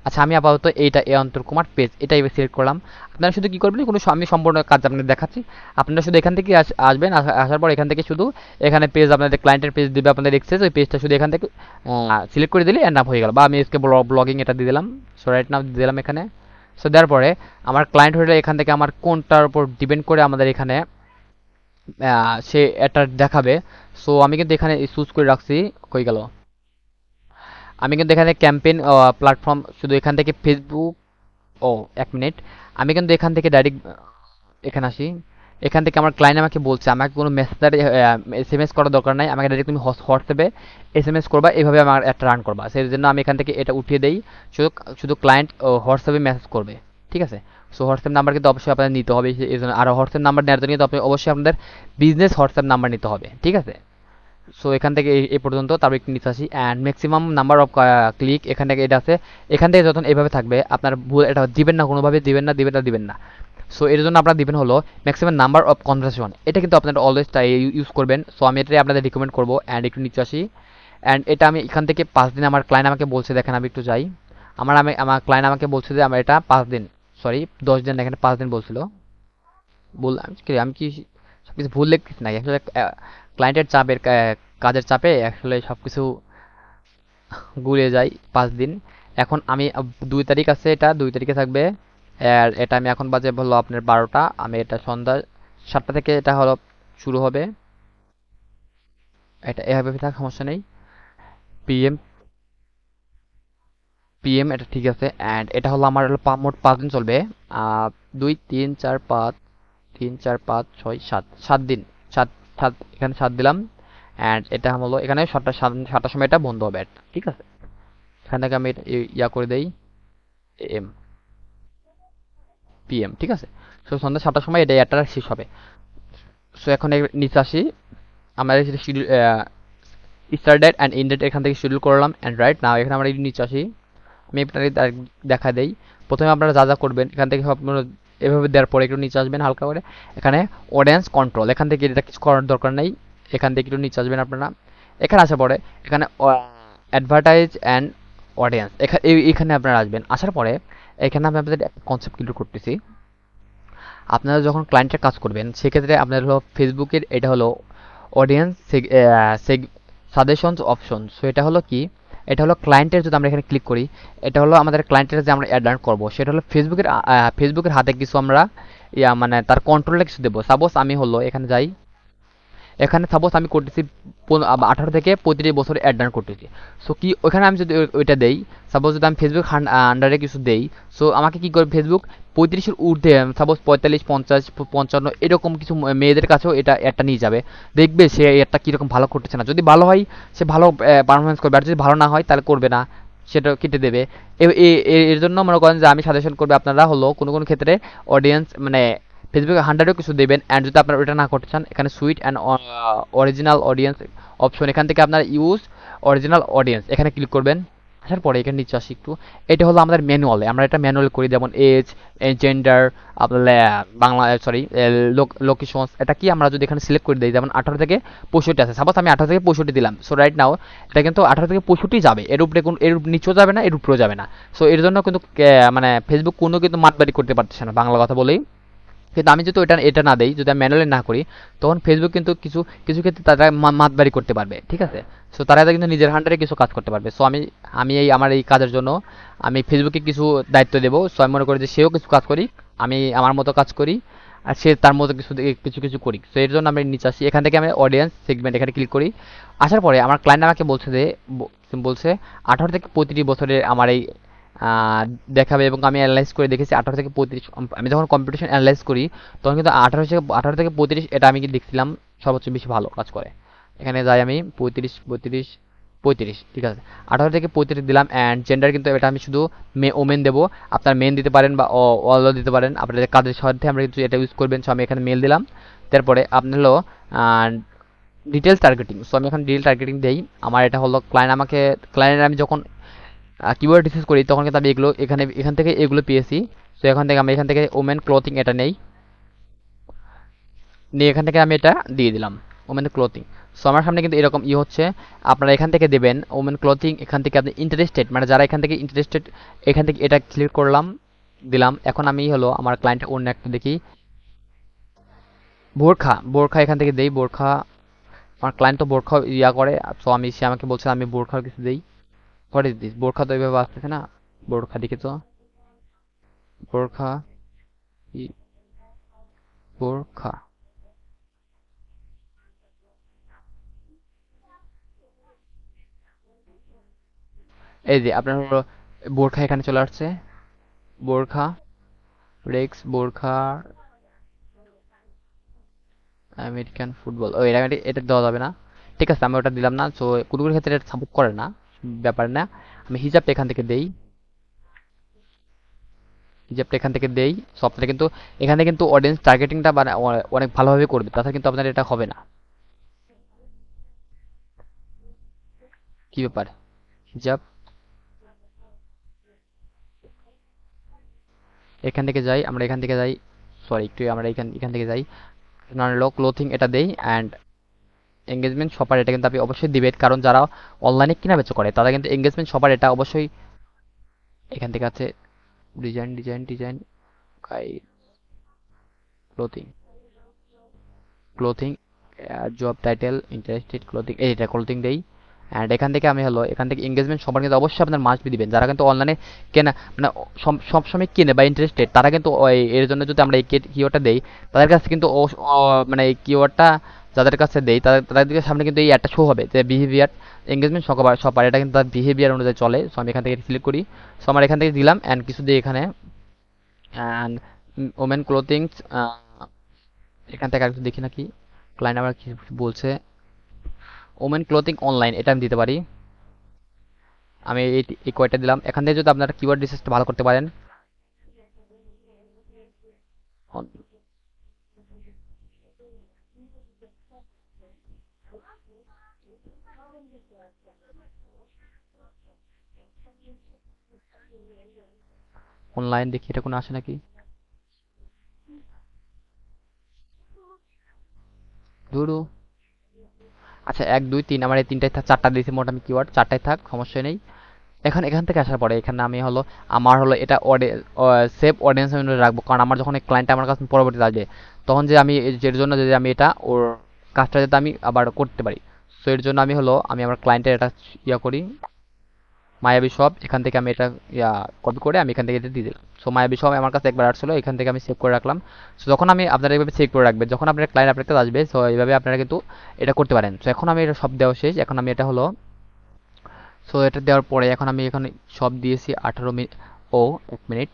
আচ্ছা আমি আপাতত এইটা অন্তর কুমার পেজ এটাই সিলেক্ট করলাম। আপনারা শুধু কি করবেন, কোনো আমি সম্পূর্ণ কাজ আপনাদের দেখাচ্ছি, আপনারা শুধু এখান থেকে আসবেন, আসার পর এখান থেকে শুধু এখানে পেজ আপনাদের ক্লায়েন্টের পেজ দিবে আপনাদের এক্সেস, ওই পেজটা শুধু এখান থেকে সিলেক্ট করে দিলে এন্ড আপ হয়ে গেল। বা আমি এসকে ব্লগিং এটা দিয়ে দিলাম, সো রাইট নাও দিয়ে দিলাম এখানে। সো দেওয়ার পরে আমার ক্লায়েন্ট হলে এখান থেকে আমার কোনটার উপর ডিপেন্ড করে আমাদের এখানে সে এটা দেখাবে। সো আমি কিন্তু এখানে চুজ করে রাখছি, কই গেল, আমি কিন্তু এখানে ক্যাম্পেইন প্ল্যাটফর্ম শুধু এখান থেকে ফেসবুক, ও 1 মিনিট, আমি কিন্তু এখান থেকে ডাইরেক্ট এখানে আসি। এখান থেকে আমার ক্লায়েন্ট আমাকে বলছে আমাকে কোনো মেসেজ এসএমএস করার দরকার নাই, আমাকে ডাইরেক্ট তুমি হোয়াটসঅ্যাপে এসএমএস করবা, এইভাবে আমার একটা রান করবা। সেই জন্য আমি এখান থেকে এটা উঠিয়ে দেই, শুধু শুধু ক্লায়েন্ট হোয়াটসঅ্যাপে মেসেজ করবে, ঠিক আছে। সো হোয়াটসঅ্যাপ নাম্বার কিন্তু অবশ্যই আপনাদের নিতে হবে, এই জন্য আর হোয়াটসঅ্যাপ নাম্বার নেওয়ার জন্য কিন্তু অবশ্যই আপনাদের বিজনেস হোয়াটসঅ্যাপ নাম্বার নিতে হবে, ঠিক আছে। সো এখান থেকে এই পর্যন্ত, তারপর একটু নিচে আসি, and maximum number of click এখান থেকে এটা আছে। এখান থেকে যখন এইভাবে থাকবে আপনার ভুল এটা দিবেন না, কোনোভাবে দিবেন না। সো এর জন্য আপনারা দিবেন হলো ম্যাক্সিমাম নাম্বার অফ কনভারসেশন, এটা কিন্তু আপনারা অলওয়েজ ইউজ করবেন। সো আমি এটাই আপনাদের রিকমেন্ড করবো। অ্যান্ড একটু নিচে আসি, অ্যান্ড এটা আমি এখান থেকে 5 দিন আমার ক্লায়েন্ট আমাকে বলছে, দেখেন আমি একটু যাই, আমার ক্লায়েন্ট আমাকে বলছে যে আমার এটা 5 দিন, সরি 10 দিন না, এখানে 5 দিন বলছিল। আমি কি সবকিছু ভুল লিখতেছি নাকি আসলে? ক্লায়েন্টের চাপের কাজের চাপে আসলে সবকিছু গুলিয়ে যায় 5 দিন। এখন আমি 2 তারিখ আছে, এটা 2 তারিখে থাকবে। আর এটা আমি এখন বাজে বললো আপনার 12টা, আমি এটা সন্ধ্যা 7টা থেকে এটা হলো শুরু হবে। এটা এভাবে থাক, সমস্যা নেই। পিএম পিএম এটা ঠিক আছে। অ্যান্ড এটা হলো আমার হলো মোট 5 দিন চলবে। 2 3 4 5 3 4 5 6 7 7 দিন। সাত সাত এখানে 7 দিলাম। অ্যান্ড এটা হলো এখানে 7টার সময় এটা বন্ধ হবে, ঠিক আছে। এখান থেকে আমি ইয়া করে দেই, এম পিএম, ঠিক আছে। সো সন্ধ্যা 7টার সময় এটা অ্যাডটা শেষ হবে। সো এখন নিচে আসি, আমরা schedule start date and end date এখান থেকে শিডিউল করলাম। অ্যান্ড রাইট নাও এখানে আমরা নিচে আসি, আমি আপনাকে দেখা দেই। প্রথমে আপনারা যা যা করবেন এখান থেকে সব এভাবে দেওয়ার পরে একটু নিচে আসবেন হালকা করে। এখানে অডিয়েন্স কন্ট্রোল, এখান থেকে এটা কিছু করার দরকার নেই। এখান থেকে একটু নিচে আসবেন আপনারা। এখানে আসার পরে এখানে অ্যাডভার্টাইজ অ্যান্ড অডিয়েন্স, এখানে আপনারা আসবেন। আসার পরে এখানে আমি আপনাদের কনসেপ্ট ক্লিয়ার করতেছি। আপনারা যখন ক্লায়েন্টের কাজ করবেন সেক্ষেত্রে আপনার হলো ফেসবুকের এটা হলো অডিয়েন্স সাজেশনস অপশন। সো এটা হলো কি, এটা হলো ক্লায়েন্টের, যদি আমরা এখানে ক্লিক করি এটা হলো আমাদের ক্লায়েন্টের যে আমরা অ্যাড করব সেটা হলো ফেসবুকের হাতে কিছু আমরা মানে তার কন্ট্রোলটা কিছু দেবো। সাপোজ আমি হলো এখানে যাই, এখানে সাপোজ আমি করতেছি 18 থেকে 35 বছর অ্যাড করতেছি। সো কি ওখানে আমি যদি ওইটা দেই, সাপোজ যদি আমি ফেসবুক আন্ডারে কিছু দেই, সো আমাকে কি করবে ফেসবুক 35-এর ঊর্ধ্বে, সাপোজ 45, 50, 55 এরকম কিছু মেয়েদের কাছেও এটা অ্যাডটা নিয়ে যাবে। দেখবে সে অ্যাডটা কীরকম ভালো করতেছে না, যদি ভালো হয় সে ভালো পারফরমেন্স করবে, আর যদি ভালো না হয় তাহলে করবে না, সেটা কেটে দেবে। এর জন্য মনে করেন যে আমি সাজেশন করবে আপনারা হলো কোনো কোনো ক্ষেত্রে অডিয়েন্স মানে ফেসবুকে 100-এও কিছু দেবেন। অ্যান্ড যদি আপনারা ওটা না করতে চান এখানে sweet and original audience option, এখান থেকে আপনার ইউজ অরিজিনাল অডিয়েন্স এখানে ক্লিক করবেন। আসার পরে এখানে নিচে আসি একটু, এটা হলো আমাদের ম্যানুয়ালে, আমরা এটা ম্যানুয়াল করি, যেমন এজ, জেন্ডার, আপনার বাংলা, সরি লোকেশনস, এটা কি আমরা যদি এখানে সিলেক্ট করে দিই, যেমন 18 থেকে 65 আছে, সাপোজ আমি 18 থেকে 65 দিলাম। সো রাইট নাও এটা কিন্তু 18 থেকে 65 যাবে, এর উপরে এর নিচেও যাবে না, এর উপরেও যাবে না। সো এর জন্য কিন্তু মানে ফেসবুক কোনো কিন্তু মাতবাড়ি করতে পারতেছে না, বাংলা কথা বলেই। কিন্তু আমি যদি এটা না দেই, যদি আমি ম্যানুয়ালি না করি, তখন ফেসবুক কিন্তু কিছু কিছু ক্ষেত্রে তারা মাতবাড়ি করতে পারবে, ঠিক আছে। সো তারা কিন্তু নিজের হান্ডারে কিছু কাজ করতে পারবে। সো আমি আমি এই আমার এই কাজের জন্য আমি ফেসবুকে কিছু দায়িত্ব দেবো। সো আমি মনে করি যে সেও কিছু কাজ করি, আমি আমার মতো কাজ করি, আর সে তার মতো কিছু কিছু কিছু করি। সো এর জন্য আমি নিচে আসি, এখান থেকে আমি অডিয়েন্স সেগমেন্ট এখানে ক্লিক করি। আসার পরে আমার ক্লায়েন্ট আমাকে বলছে যে বলছে 18 থেকে 35 বছরের আমার এই দেখাবে, এবং আমি অ্যানালাইজ করে দেখেছি 18 থেকে 35। আমি যখন কম্পিটিশন অ্যানালাইজ করি তখন কিন্তু 18 থেকে 35 এটা আমি কি দেখছিলাম সর্বোচ্চ বেশি ভালো কাজ করে। এখানে যাই আমি 35, ঠিক আছে। 18 থেকে 35 দিলাম। অ্যান্ড জেন্ডার কিন্তু এটা আমি শুধু ওমেন দেবো, আপনার মেন দিতে পারেন বা অলও দিতে পারেন, আপনাদের কাজের সাথে আমরা কিন্তু এটা ইউজ করবেন। সো আমি এখানে মেল দিলাম। তারপরে আপনার হলো ডিটেলস টার্গেটিং। সো আমি এখন ডিটেল টার্গেটিং দেই। আমার এটা হলো ক্লায়েন্টের আমি যখন কিওয়ার্ড রিসার্চ করি তখন কিন্তু আমি এখান থেকে এগুলো পেয়েছি। সো এখান থেকে ওমেন ক্লথিং এটা নেই, নিয়ে এখান থেকে আমি এটা দিয়ে দিলাম ওমেন ক্লথিং। সো আমার সামনে কিন্তু এরকম হচ্ছে, আপনারা এখান থেকে দেবেন ওমেন ক্লথিং। এখান থেকে আপনি ইন্টারেস্টেড, মানে যারা এখান থেকে ইন্টারেস্টেড, এখান থেকে এটা ক্লিক করলাম, দিলাম। এখন আমি হলো আমার ক্লায়েন্টের অন্য একটা দেখি, বোরখা এখান থেকে দেই বোরখা। আমার ক্লায়েন্ট তো বোরখা করে। সো সে আমাকে বলছে আমি বোরখার কিছু দেই। হোয়াট ইজ দিস, বোরখা তো এইভাবে আসতেছে না, বোরখা দেখি তো, বোরখা বোরখা এই যে আপনার হলো বোরখা এখানে চলে আসছে, বোরখা রেক্স বোরখা আমেরিকান ফুটবল, ও এটা দেওয়া যাবে না, ঠিক আছে আমি ওটা দিলাম না। সো কোনো কোনো ক্ষেত্রে এটা সাপোর্ট করে না, ব্যাপার না। আমি হিজাবটা এখান থেকে দেই, হিজাবটা এখান থেকে দেই। সো আপনারা কিন্তু এখানে কিন্তু অডিয়েন্স টার্গেটিংটা মানে অনেক ভালোভাবে করবে, তাছাড়া কিন্তু আপনার এটা হবে না। কি ব্যাপার, হিজাব এখান থেকে যাই, আমরা এখান থেকে যাই, সরি একটু আমরা এখান থেকে যাই, নানলো ক্লোথিং এটা দেই। অ্যান্ড এঙ্গেজমেন্ট শপার এটা কিন্তু আপনি অবশ্যই দিবেন, কারণ যারা অনলাইনে কেনা বেচা করে তারা কিন্তু এঙ্গেজমেন্ট শপার এটা অবশ্যই এখান থেকে আছে design design design clothing clothing job title interested clothing, এইটা ক্লোথিং দেই। অ্যান্ড এখান থেকে আমি হলো এখান থেকে এঙ্গেজমেন্ট সবার কিন্তু অবশ্যই আপনার মাস্ট বি দিবেন, যারা কিন্তু অনলাইনে কেনা মানে সবসময় কিনে বা ইন্টারেস্টেড তারা কিন্তু এর জন্য যদি আমরা এই কিওয়ার্ডটা দেই তাদের কাছে কিন্তু মানে এই কিওয়ার্ডটা যাদের কাছে দেই তাদের সামনে কিন্তু এই অ্যাডটা শো হবে যে বিহেভিয়ার এঙ্গেজমেন্ট সবার, এটা কিন্তু তার বিহেভিয়ার অনুযায়ী চলে। সো আমি এখান থেকে সিলেক্ট করি। সো আমার এখান থেকে দিলাম অ্যান্ড কিছু দিই এখানে। অ্যান্ড ওমেন ক্লোথিং, এখান থেকে আর কিছু দেখি নাকি ক্লায়েন্ট আবার কি বলছে। ওমেন ক্লোথিং অনলাইন, এটা আমি দিতে পারি। আমি এই কয়টা দিলাম। এখান থেকে যদি আপনারা কিওয়ার্ড রিসার্চটা ভালো করতে পারেন, অনলাইন দেখি এটা কোনো আসে নাকি। ধরু আচ্ছা 1 2 3, আমার এই তিনটায় থাক, চারটা দিয়েছি মোট আমি কিওয়ার্ড, চারটায় থাক সমস্যা নেই। এখন এখান থেকে আসার পরে এখানে আমি হলো আমার হলো এটা সেভ অডিয়েন্স আমি রাখবো, কারণ আমার যখন ক্লায়েন্ট আমার কাছে পরবর্তীতে আসবে তখন যে আমি যের জন্য যদি আমি এটা ওর কাজটা যাতে আমি আবার করতে পারি। সো এর জন্য আমি হলো আমি আমার ক্লায়েন্টের এটা ইয়া করি মায়াবী শপ, এখান থেকে আমি এটা ইয়া কপি করে আমি এখান থেকে এটা দিয়ে দিলাম। সো মায়াবী শপ আমার কাছে একবার আসছিলো, এখান থেকে আমি সেভ করে রাখলাম। সো যখন আমি আপনারা এইভাবে সেভ করে রাখবেন, যখন আপনার ক্লায়েন্ট আপনার কাছে আসবে, সো এইভাবে আপনারা কিন্তু এটা করতে পারেন। সো এখন আমি এটা সব দেওয়া শেষ, এখন আমি এটা হলো সো এটা দেওয়ার পরে এখন আমি এখানে সব দিয়েছি 18 মিনিট ও 1 মিনিট।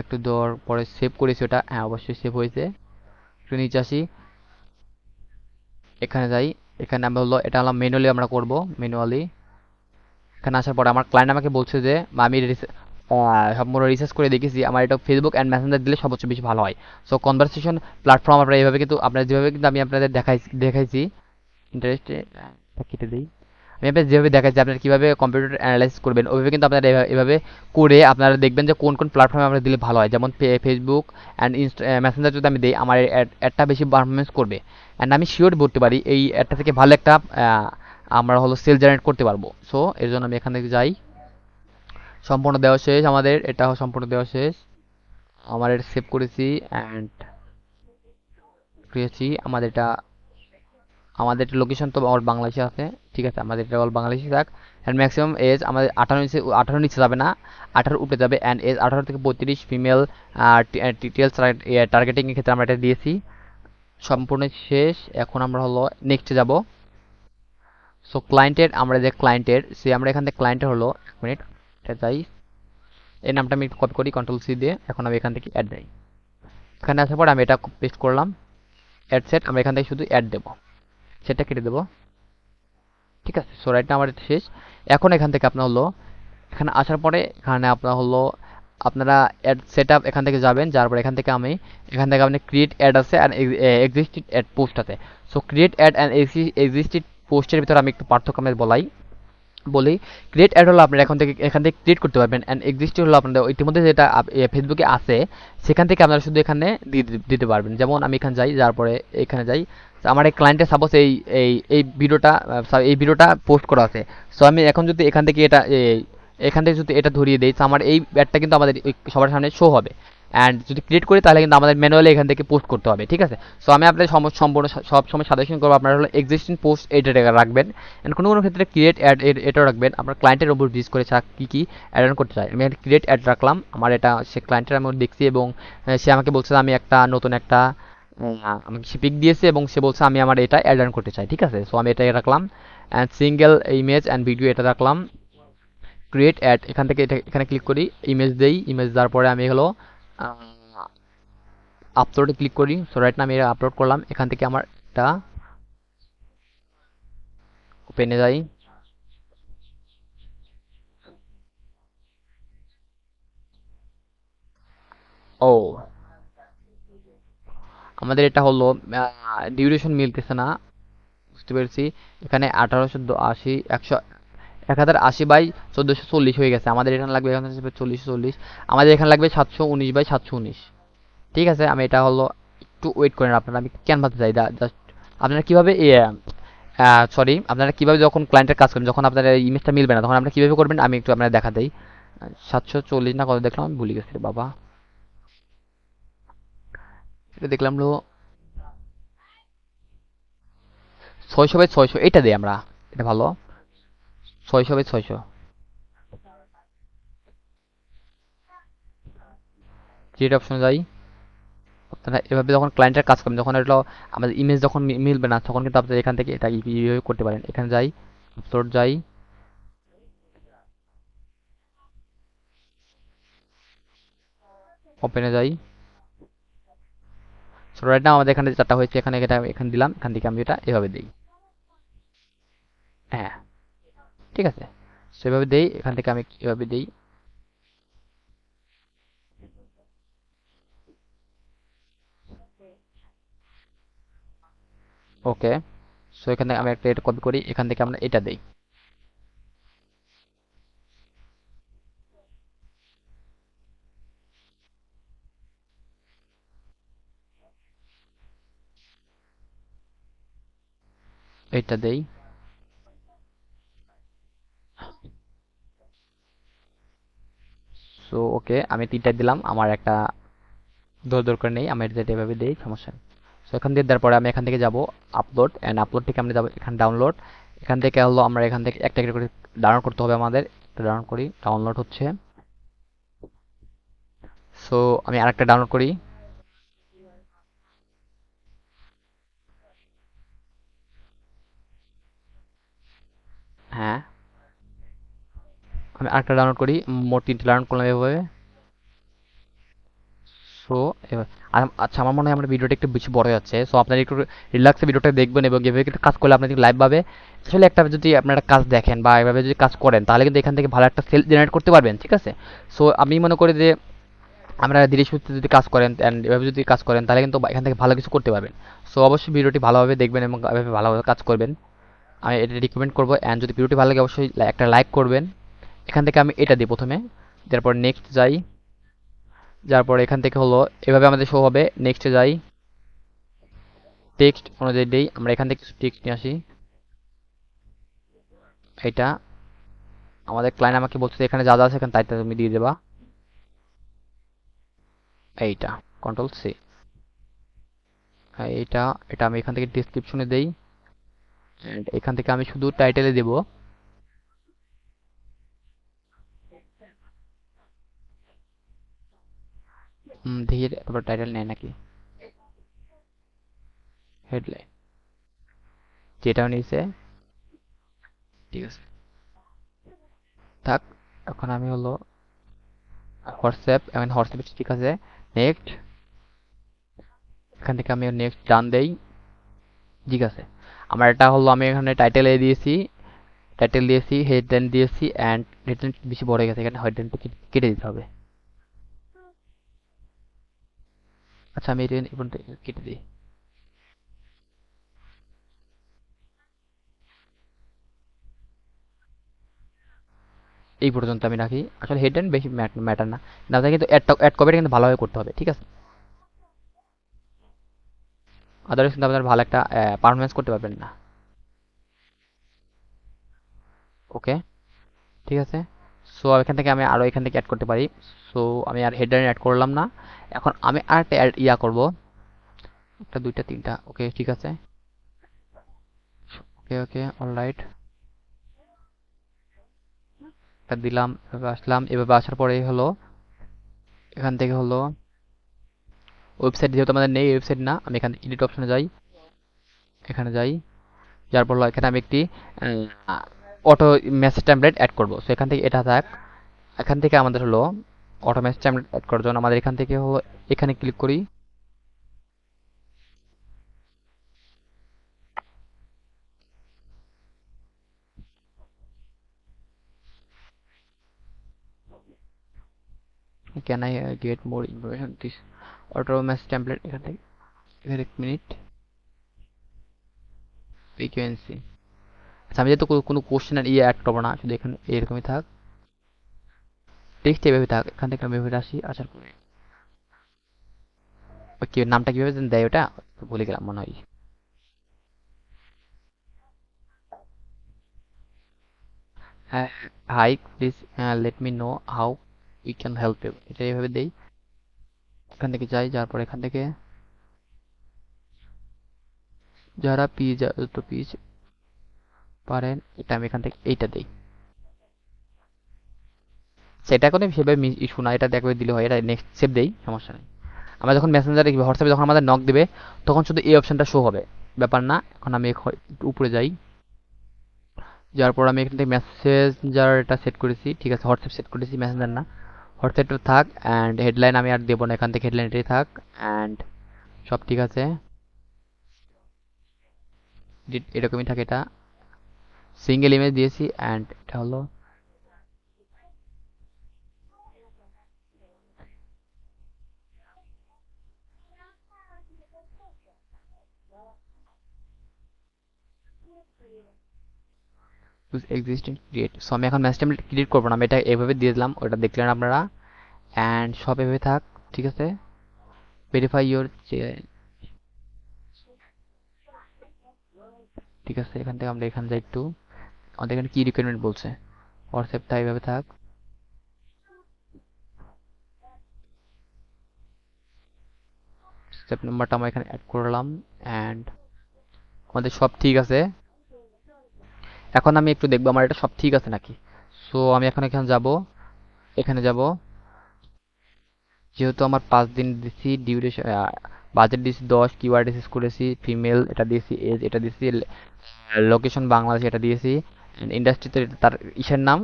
একটু দেওয়ার পরে সেভ করেছি ওটা, হ্যাঁ অবশ্যই সেভ হয়েছে। একটু নিচে আসি, এখানে যাই, এখানে আমি হলো এটা হলো ম্যানুয়ালি আমরা করব ম্যানুয়ালি। এখানে আসার পরে আমার ক্লায়েন্ট আমাকে বলছে যে আমি সম্পূর্ণ রিসার্চ করে দেখেছি আমার এটা ফেসবুক অ্যান্ড মেসেঞ্জার দিলে সবচেয়ে বেশি ভালো হয়। সো কনভারসেশন প্ল্যাটফর্ম আপনারা এইভাবে কিন্তু আপনারা যেভাবে কিন্তু আমি আপনাদের দেখাইছি ইন্টারেস্টে কেটে দিই। আমি আপনাদের যেভাবে দেখাচ্ছি আপনারা কীভাবে কম্পিউটার অ্যানালাইসিস করবেন ওইভাবে কিন্তু আপনারা এভাবে করে আপনারা দেখবেন যে কোন কোন প্ল্যাটফর্মে আমরা দিলে ভালো হয়। যেমন ফেসবুক অ্যান্ড মেসেঞ্জার যদি আমি দিই আমার এই অ্যাডটা বেশি পারফরমেন্স করবে, অ্যান্ড আমি শিওর বলতে পারি এই অ্যাডটা থেকে ভালো একটা আমরা হলো সেল জেনারেট করতে পারবো। সো এর জন্য আমি এখান থেকে যাই। সম্পূর্ণ দেওয়া শেষ, আমাদের এটা সম্পূর্ণ দেওয়া শেষ। আমার এটা সেভ করেছি অ্যান্ড করেছি। আমাদের লোকেশন তো অল বাংলাদেশে আছে, ঠিক আছে আমাদের এটা অল বাংলাদেশে থাক। অ্যান্ড ম্যাক্সিমাম এজ আমাদের 18 নিচে যাবে না, 18 উপরে যাবে। অ্যান্ড এজ 18 থেকে 35 ফিমেল। ডিটেলস টার্গেটিংয়ের ক্ষেত্রে আমরা এটা দিয়েছি। সম্পূর্ণ শেষ, এখন আমরা হলো নেক্সটে যাব। সো ক্লায়েন্টের আমরা যে ক্লায়েন্টের সে আমরা এখান থেকে ক্লায়েন্টের হলো 1 মিনিট এটা যাই, এই নামটা আমি কপি করি কন্ট্রোল সি দিয়ে। এখন আমি এখান থেকে অ্যাড দিই, এখানে আসার পর আমি এটা পেস্ট করলাম অ্যাড সেট। আমরা এখান থেকে শুধু অ্যাড দেবো, সেটা কেটে দেবো, ঠিক আছে। সো রাইট আমার এটা শেষ। এখন এখান থেকে আপনার হলো এখানে আসার পরে এখানে আপনার হলো আপনারা অ্যাড সেট আপ এখান থেকে যাবেন, যার পরে এখান থেকে আপনি ক্রিয়েট অ্যাড আছে অ্যান্ড এক্সিস্টেড অ্যাড পোস্ট আছে। So create add and existed পোস্টের ভিতরে আমি একটু পার্থক্য আমি বলি। ক্রিয়েট অ্যাড হলো আপনারা এখান থেকে ক্রিয়েট করতে পারবেন, অ্যান্ড এক্সিস্টেড হলো আপনাদের ইতিমধ্যে যেটা ফেসবুকে আছে সেখান থেকে আপনারা শুধু এখানে দিতে পারবেন। যেমন আমি এখানে যাই, যার পরে এখানে যাই, আমার এই ক্লায়েন্টের সাপোজ এই ভিডিওটা পোস্ট করা আছে। সো আমি এখন যদি এখান থেকে যদি এটা ধরিয়ে দিই, তো আমার এই অ্যাডটা কিন্তু আমাদের সবার সামনে শো হবে। অ্যান্ড যদি ক্রিয়েট করি তাহলে কিন্তু আমাদের ম্যানুয়ালি এখান থেকে পোস্ট করতে হবে, ঠিক আছে। সো আমি আপনাদের সম্পূর্ণ সব সময় সাজেশন করবো আপনারা হলো এক্সিস্টিং পোস্ট এটা রাখবেন, অ্যান্ড কোনো কোনো ক্ষেত্রে ক্রিয়েট অ্যাড এটাও রাখবেন। আপনার ক্লায়েন্টের উপর বেস করে কী অ্যাড অন করতে চাই। আমি ক্রিয়েট অ্যাড রাখলাম, আমার এটা সে ক্লায়েন্টের আমি দেখছি এবং সে আমাকে বলছে আমি নতুন একটা আমাকে সে পিক দিয়েছে এবং সে বলছে আমি আমার এটা অ্যাড অন করতে চাই, ঠিক আছে। সো আমি এটা রাখলাম and single image and video এটা রাখলাম। ক্রিয়েট অ্যাড এখান থেকে এখানে ক্লিক করি, ইমেজ দেই, ইমেজ দেওয়ার পরে আমি হলো আপলোডে ক্লিক করি। সো রাইট না আমি এটা আপলোড করলাম, এখান থেকে আমার এটা ওপেনে যাই। ও আমাদের এটা হলো ডিউরেশন মিলতেছে না, বুঝতে পেরেছি। এখানে 1880 1080/1440 হয়ে গেছে, আমাদের এখানে লাগবে এখানে 4040, আমাদের এখানে লাগবে 719/719, ঠিক আছে। আমি এটা হলো একটু ওয়েট করেন আপনারা, আমি ক্যানভাসে যাই জাস্ট। আপনারা কীভাবে সরি, আপনারা কিভাবে যখন ক্লায়েন্টের কাজ করবেন, যখন আপনার ইমেজটা মিলবে না তখন আপনারা কিভাবে করবেন আমি একটু আপনারা দেখা দেই। 740 না কত দেখলাম, আমি ভুলে গেছি রে বাবা। এটা দেখলাম হলো 600/600, এটা দেই আমরা, এটা ভালো। 600/600, ক্রিয়েট অপশনে যাই। আপনারা এভাবে যখন ক্লায়েন্টের কাজ করবেন, যখন এটা আমাদের ইমেজ যখন মিলবে না তখন কিন্তু আপনারা এখান থেকে এটা এইভাবে করতে পারেন। এখানে যাই, আপলোড যাই, ওপেনে যাই। সো রাইট নাও আমাদের এখানে চারটা হয়েছে, এখানে এটা এখানে দিলাম, এখান থেকে আমি এটা এভাবে দিই। হ্যাঁ, ঠিক আছে, সেভাবে দেই, এখান থেকে আমি এভাবে দিই। ওকে, সো এখানে আমি একটা এটা কপি করি, এখান থেকে আমরা এটা দেই। এইটা দেই। সো ওকে, আমি তিনটা দিলাম, আমার একটা দরকার নেই, আমি এটা এভাবে দিই, সমস্যা নেই। সো এখান দিয়ে দেওয়ার পরে আমি এখান থেকে যাব আপলোড, অ্যান্ড আপলোড থেকে আমরা যাবো এখানে ডাউনলোড। এখান থেকে হলো আমরা এখান থেকে একটা একটা করে ডাউনলোড করতে হবে আমাদের। ডাউনলোড করি, ডাউনলোড হচ্ছে। সো আমি আরেকটা ডাউনলোড করি। হ্যাঁ, আমি আরেকটা ডাউনলোড করি, মোট তিনটে ডাউনলোড করলাম এভাবে। সো এবার আচ্ছা, আমার মনে হয় আমার ভিডিওটা একটু বেশি বড় যাচ্ছে, সো আপনারা একটু রিল্যাক্সে ভিডিওটা দেখবেন, এবং এভাবে একটু কাজ করলে আপনাদের লাইভ পাবে। আসলে একটা যদি আপনারা কাজ দেখেন বা এভাবে যদি কাজ করেন তাহলে কিন্তু এখান থেকে ভালো একটা সেল জেনারেট করতে পারবেন, ঠিক আছে। সো আমি মনে করি যে আমরা ধীরে সুস্থে যদি কাজ করেন অ্যান্ড এভাবে যদি কাজ করেন তাহলে কিন্তু এখান থেকে ভালো কিছু করতে পারবেন। সো অবশ্যই ভিডিওটি ভালোভাবে দেখবেন এবং এভাবে ভালোভাবে কাজ করবেন, আমি এটা রিকমেন্ড করবো। অ্যান্ড যদি ভিডিওটি ভালো লাগে অবশ্যই একটা লাইক করবেন। এখান থেকে আমি এটা দিই প্রথমে, তারপর নেক্সট যাই, যার পরে এখান থেকে হলো এভাবে আমাদের শো হবে, নেক্সটে যাই, টেক্সট অনুযায়ী দেই, আমরা এখান থেকে কিছু টেক্সট নিয়ে আসি। এটা আমাদের ক্লায়েন্ট আমাকে বলছে এখানে যা যা আছে এখানে তাই তাই তুমি দিয়ে দেবা। এইটা কন্ট্রোল সি, এইটা, এটা আমি এখান থেকে ডিসক্রিপশনে দেই, এন্ড এখান থেকে আমি শুধু টাইটেলে দেব। দেখি তারপর টাইটেল নেয় নাকি, হেডলাইন, যেটাও নিয়েছে, ঠিক আছে, থাক। এখন আমি হলো হোয়াটসঅ্যাপ, এবং হোয়াটসঅ্যাপ ঠিক আছে, নেক্সট, এখান থেকে আমি নেক্সট ডান দেই, ঠিক আছে। আমার এটা হলো আমি এখানে টাইটেলে দিয়েছি, টাইটেল দিয়েছি, হেডলাইন দিয়েছি, অ্যান্ড হেডলাইন বেশি বড় হয়ে গেছে, এখানে হেডলাইনটা কেটে দিতে হবে। আচ্ছা, আমি এটা এই পর্যন্ত কেটে দিই। এই পর্যন্ত আমি রাখি, আসলে হেডলাইন বেশি ম্যাটার না, না থাকে কিন্তু অ্যাড কপিটা কিন্তু ভালোভাবে করতে হবে, ঠিক আছে। আদারওয়াইজ কিন্তু আপনার ভালো একটা পারফরমেন্স করতে পারবেন না। ওকে, ঠিক আছে। সো এখান থেকে আমি আরও এখান থেকে অ্যাড করতে পারি। সো আমি আর হেডলাইন অ্যাড করলাম না, এখন আমি আরেকটা অ্যাড করব, একটা দুইটা তিনটা, ওকে ঠিক আছে। ওকে ওকে, অলরাইট, এটা দিলাম, এভাবে আসলাম, এভাবে আসার পরে হলো এখান থেকে হলো ওয়েবসাইট, যেহেতু আমাদের নেই ওয়েবসাইট, না আমি এখান থেকে এডিট অপশনে যাই, এখানে যাই, যার পর এখানে আমি একটি অটো মেসেজ টেমপ্লেট অ্যাড করব। সো এখান থেকে এটা থাক, এখান থেকে আমাদের হলো অটো মেসেজ টেমপ্লেট অ্যাড করার জন্য আমাদের এখান থেকে হলো এখানে ক্লিক করি। Can I get more information this auto message template, এখান থেকে, এখানে এক মিনিট, ফ্রিকোয়েন্সি, আচ্ছা আমি যেহেতু কোনো কোশ্চেন আর ইয়ে অ্যাড করবো না, শুধু এখানে এরকমই থাক, টেক্সট এভাবে থাক, এখান থেকে আমি এভাবে আসি, আসার পরে কি নামটা কিভাবে যেন দেয় ওটা ভুলে গেলাম মনে হয়। Hi please let me know how we can help you, এটা এইভাবে দেই। এখান থেকে যাই, যাওয়ার পর এখান থেকে যারা পিজ তো পিজ পারেন, এটা আমি এখান থেকে এইটা দেই। সেটা কোনো সেভাবে ইস্যু না, এটা দেখবে দিলে হয়, এটা নেক্সট সেভ দেই, সমস্যা নেই। আমরা যখন মেসেঞ্জারে হোয়াটসঅ্যাপে যখন আমাদের নক দিবে তখন শুধু এই অপশনটা শো হবে, ব্যাপার না। এখন আমি একটু উপরে যাই, যার পর আমি এখান থেকে মেসেঞ্জার এটা সেট করেছি, ঠিক আছে, হোয়াটসঅ্যাপ সেট করেছি, মেসেঞ্জার না। হোয়াটসঅ্যাপটা থাক, অ্যান্ড হেডলাইন আমি আর দেবো না, এখান থেকে হেডলাইন এটাই থাক, অ্যান্ড সব ঠিক আছে, এরকমই থাকে। এটা সিঙ্গেল ইমেজ দিয়েছি, অ্যান্ড এটা হলো এক্সিস্টিং ক্রিয়েট। সো আমি এখন ম্যাচ টেমপ্লেট ক্রিয়েট করবো না, আমি এটা এভাবে দিয়ে দিলাম, ওটা দেখলেন আপনারা, অ্যান্ড সব এভাবে থাক, ঠিক আছে। ভেরিফাই ইউর, ঠিক আছে। এখান থেকে আমরা এখানে যাই একটু, আমাদের এখানে কি রিকোয়ারমেন্ট বলছে, হোয়াটসঅ্যাপটা এইভাবে থাক, স্টেপ নাম্বারটা আমরা এখানে অ্যাড করলাম, অ্যান্ড আমাদের সব ঠিক আছে। এখন আমি একটু দেখবো আমার এটা সব ঠিক আছে নাকি। সো আমি এখন এখানে যাব, এখানে যাব, যেহেতু আমার 5 দিন দিছি ডিউরেশন, বাজেট দিছি 10, কিওয়ার্ড এসেস করেছি ফিমেল, এটা দিয়েছি এজ, এটা দিয়েছি লোকেশন বাংলাদেশ, এটা দিয়েছি ইন্ডাস্ট্রিতে তার ইসের নাম,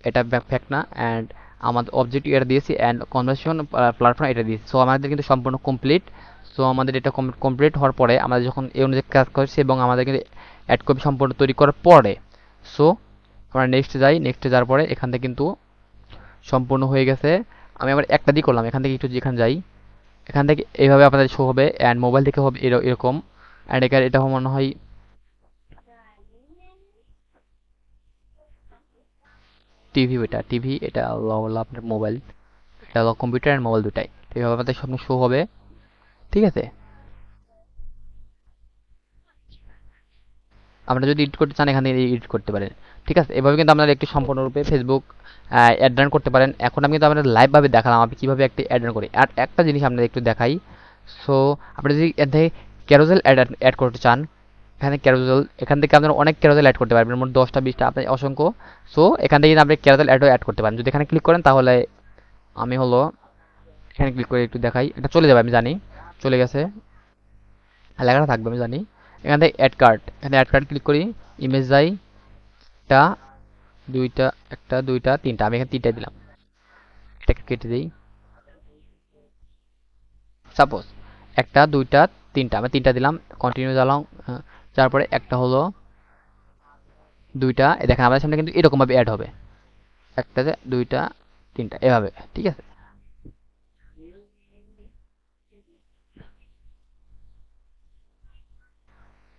এটা ফ্যাক্ট না, অ্যান্ড আমাদের অবজেক্টিভ এটা দিয়েছি, অ্যান্ড কনভার্সেশন প্ল্যাটফর্ম এটা দিয়েছি। সো আমাদের কিন্তু সম্পূর্ণ কমপ্লিট। সো আমাদের এটা কমপ্লিট হওয়ার পরে আমরা যখন এই অনুযায়ী কাজ করছি এবং আমাদের কিন্তু অ্যাড কপি সম্পূর্ণ তৈরি করার পরে, সো আমরা নেক্সট যাই, নেক্সটে যাওয়ার পরে এখান থেকে কিন্তু সম্পূর্ণ হয়ে গেছে। আমি আবার একটা দিয়ে করলাম, এখান থেকে একটু যেখানে যাই, এখান থেকে এইভাবে আপনাদের শো হবে, অ্যান্ড মোবাইল থেকে হবে এরকম, অ্যান্ড এটা মনে হয় টিভি, এটা টিভি, এটা হলো আপনার মোবাইল, এটা হলো কম্পিউটার অ্যান্ড মোবাইল দুটাই, এইভাবে আমাদের সামনে শো হবে, ঠিক আছে। আপনারা যদি এডিট করতে চান এখান থেকে এডিট করতে পারেন, ঠিক আছে। এভাবে কিন্তু আপনারা একটি সম্পূর্ণরূপে ফেসবুক অ্যাড রান করতে পারেন। এখন আমি কিন্তু আপনাদের লাইভভাবে দেখালাম আমি কীভাবে একটি অ্যাড রান করি। আর একটা জিনিস আপনাদের একটু দেখাই। সো আপনি যদি এর থেকে ক্যারোজেল অ্যাড করতে চান, এখানে ক্যারোজেল, এখান থেকে আপনারা অনেক ক্যারোজেল অ্যাড করতে পারবেন, মোট 10টা 20টা আপনার অসংখ্য। সো এখান থেকে আপনি ক্যারোজেল অ্যাড করতে পারেন, যদি এখানে ক্লিক করেন তাহলে আমি হলো এখানে ক্লিক করে একটু দেখাই, এটা চলে যাবে আমি জানি, চলে গেছে, লেখাটা থাকবে আমি জানি। এখান থেকে অ্যাড কার্ড, এখানে অ্যাড কার্ড ক্লিক করি, ইমেজ যাই, একটা দুইটা, একটা দুইটা তিনটা, আমি এখানে তিনটা দিলাম, এটাকে কেটে দিই। সাপোজ একটা দুইটা তিনটা, আমি তিনটা দিলাম, কন্টিনিউ দিলাম, তারপরে একটা হলো দুইটা, দেখেন আমাদের সামনে কিন্তু এরকম ভাবে অ্যাড হবে, একটাতে দুইটা তিনটা এভাবে, ঠিক আছে।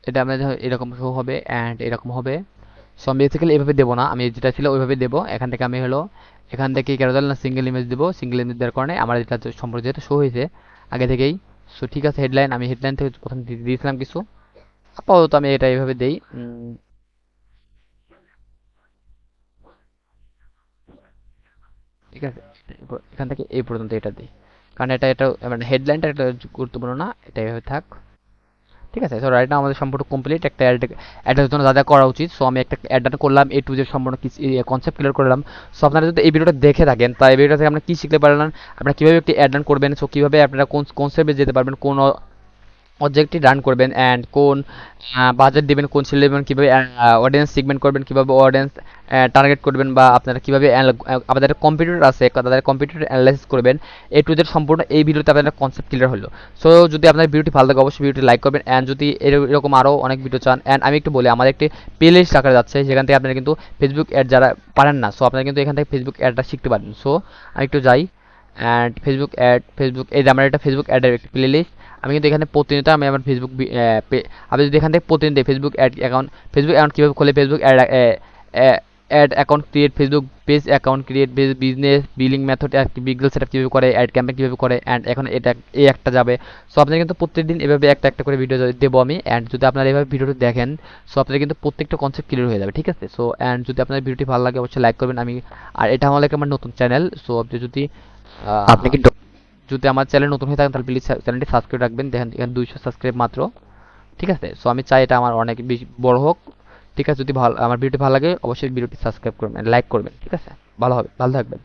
এটা আমাদের এরকম শো হবে, অ্যান্ড এরকম হবে। সো আমি বেসিক্যালি এভাবে দেবো না, আমি যেটা ছিল ওইভাবে দেবো। এখান থেকে আমি হলো এখান থেকে কেন না সিঙ্গেল ইমেজ দেবো, সিঙ্গেল ইমেজ দেওয়ার কারণে আমার যেটা সম্পর্কে যেহেতু শো হয়েছে আগে থেকেই। সো ঠিক আছে, হেডলাইন আমি হেডলাইন থেকে প্রথম দিয়েছিলাম কিছু, আপাতত আমি এটা এইভাবে দেই, ঠিক আছে। এখান থেকে এই পর্যন্ত এটা দিই, কারণ এটা মানে হেডলাইনটা একটা গুরুত্বপূর্ণ না, এটা এইভাবে থাক, ঠিক আছে। সো রাইট নাও আমাদের সম্পূর্ণ কমপ্লিট একটা অ্যাডের জন্য যা যা করা উচিত। সো আমি একটা অ্যাড করলাম, এ টু জেড সম্পূর্ণ কিছু কনসেপ্ট ক্লিয়ার করলাম। সো আপনারা যদি এই ভিডিওটা দেখে থাকেন তাই এই ভিডিওটা থেকে আপনারা কি শিখতে পারলেন, আপনারা কীভাবে একটি অ্যাড করবেন, সো কীভাবে আপনারা কোন কনসেপ্টে যেতে পারবেন, কোন অবজেক্টটি রান করবেন, অ্যান্ড কোন বাজেট দিবেন, কোন ছেলে দেবেন, কীভাবে অডিয়েন্স সিগমেন্ট করবেন, কীভাবে অডিয়েন্স টার্গেট করবেন, বা আপনারা কীভাবে আমাদের কম্পিউটার আছে তাদের কম্পিউটার অ্যানালাইসিস করবেন, এ টু জেড সম্পূর্ণ এই ভিডিওতে আপনাদের কনসেপ্ট ক্লিয়ার হলো। সো যদি আপনার ভিডিওটি ভালো লাগে অবশ্যই ভিডিওটি লাইক করবেন, অ্যান্ড যদি এরকম আরও অনেক ভিডিও চান, অ্যান্ড আমি একটু বলি আমাদের একটি প্লে লিস্ট রাখা যাচ্ছে, সেখান থেকে আপনারা কিন্তু ফেসবুক অ্যাড যারা পারেন না, সো আপনারা কিন্তু এখান থেকে ফেসবুক অ্যাডটা শিখতে পারবেন। সো আমি একটু যাই, অ্যান্ড ফেসবুক এই যে আমার একটা ফেসবুক অ্যাডের একটি প্লে লিস্ট, আমি কিন্তু এখানে প্রতিনিয়ত আমি আমার ফেসবুক আপনি যদি এখান থেকে প্রতিনিয়ত ফেসবুক অ্যাকাউন্ট কীভাবে খোলে, Facebook ad account create, Facebook page account create, business billing method, Beagle setup কীভাবে করে, অ্যাড ক্যাম্পেইন কীভাবে করে, অ্যান্ড এখন এটা এই একটা যাবে। সো আপনাদের কিন্তু প্রত্যেকদিন এভাবে একটা একটা করে ভিডিও দেবো আমি, অ্যান্ড যদি আপনারা এভাবে ভিডিওটি দেখেন সো আপনাদের কিন্তু প্রত্যেকটা কনসেপ্ট ক্লিয়ার হয়ে যাবে, ঠিক আছে? সো অ্যান্ড যদি আপনার ভিডিওটি ভালো লাগে অবশ্যই লাইক করবেন। আর এটা আমার নতুন চ্যানেল, সো আপনি যদি আপনি কি যদি আমার চ্যানেল নতুন হয়ে থাকেন তাহলে প্লিজ চ্যানেলটি সাবস্ক্রাইব রাখবেন। দেখেন এখানে 200 সাবস্ক্রাইব মাত্র, ঠিক আছে? সো আমি চাই এটা আমার অনেক বেশি বড় হোক, ঠিক আছে? যদি ভালো আমার ভিডিওটি ভালো লাগে অবশ্যই ভিডিওটি সাবস্ক্রাইব করবেন, লাইক করবেন, ঠিক আছে? ভালো হবে, ভালো থাকবেন।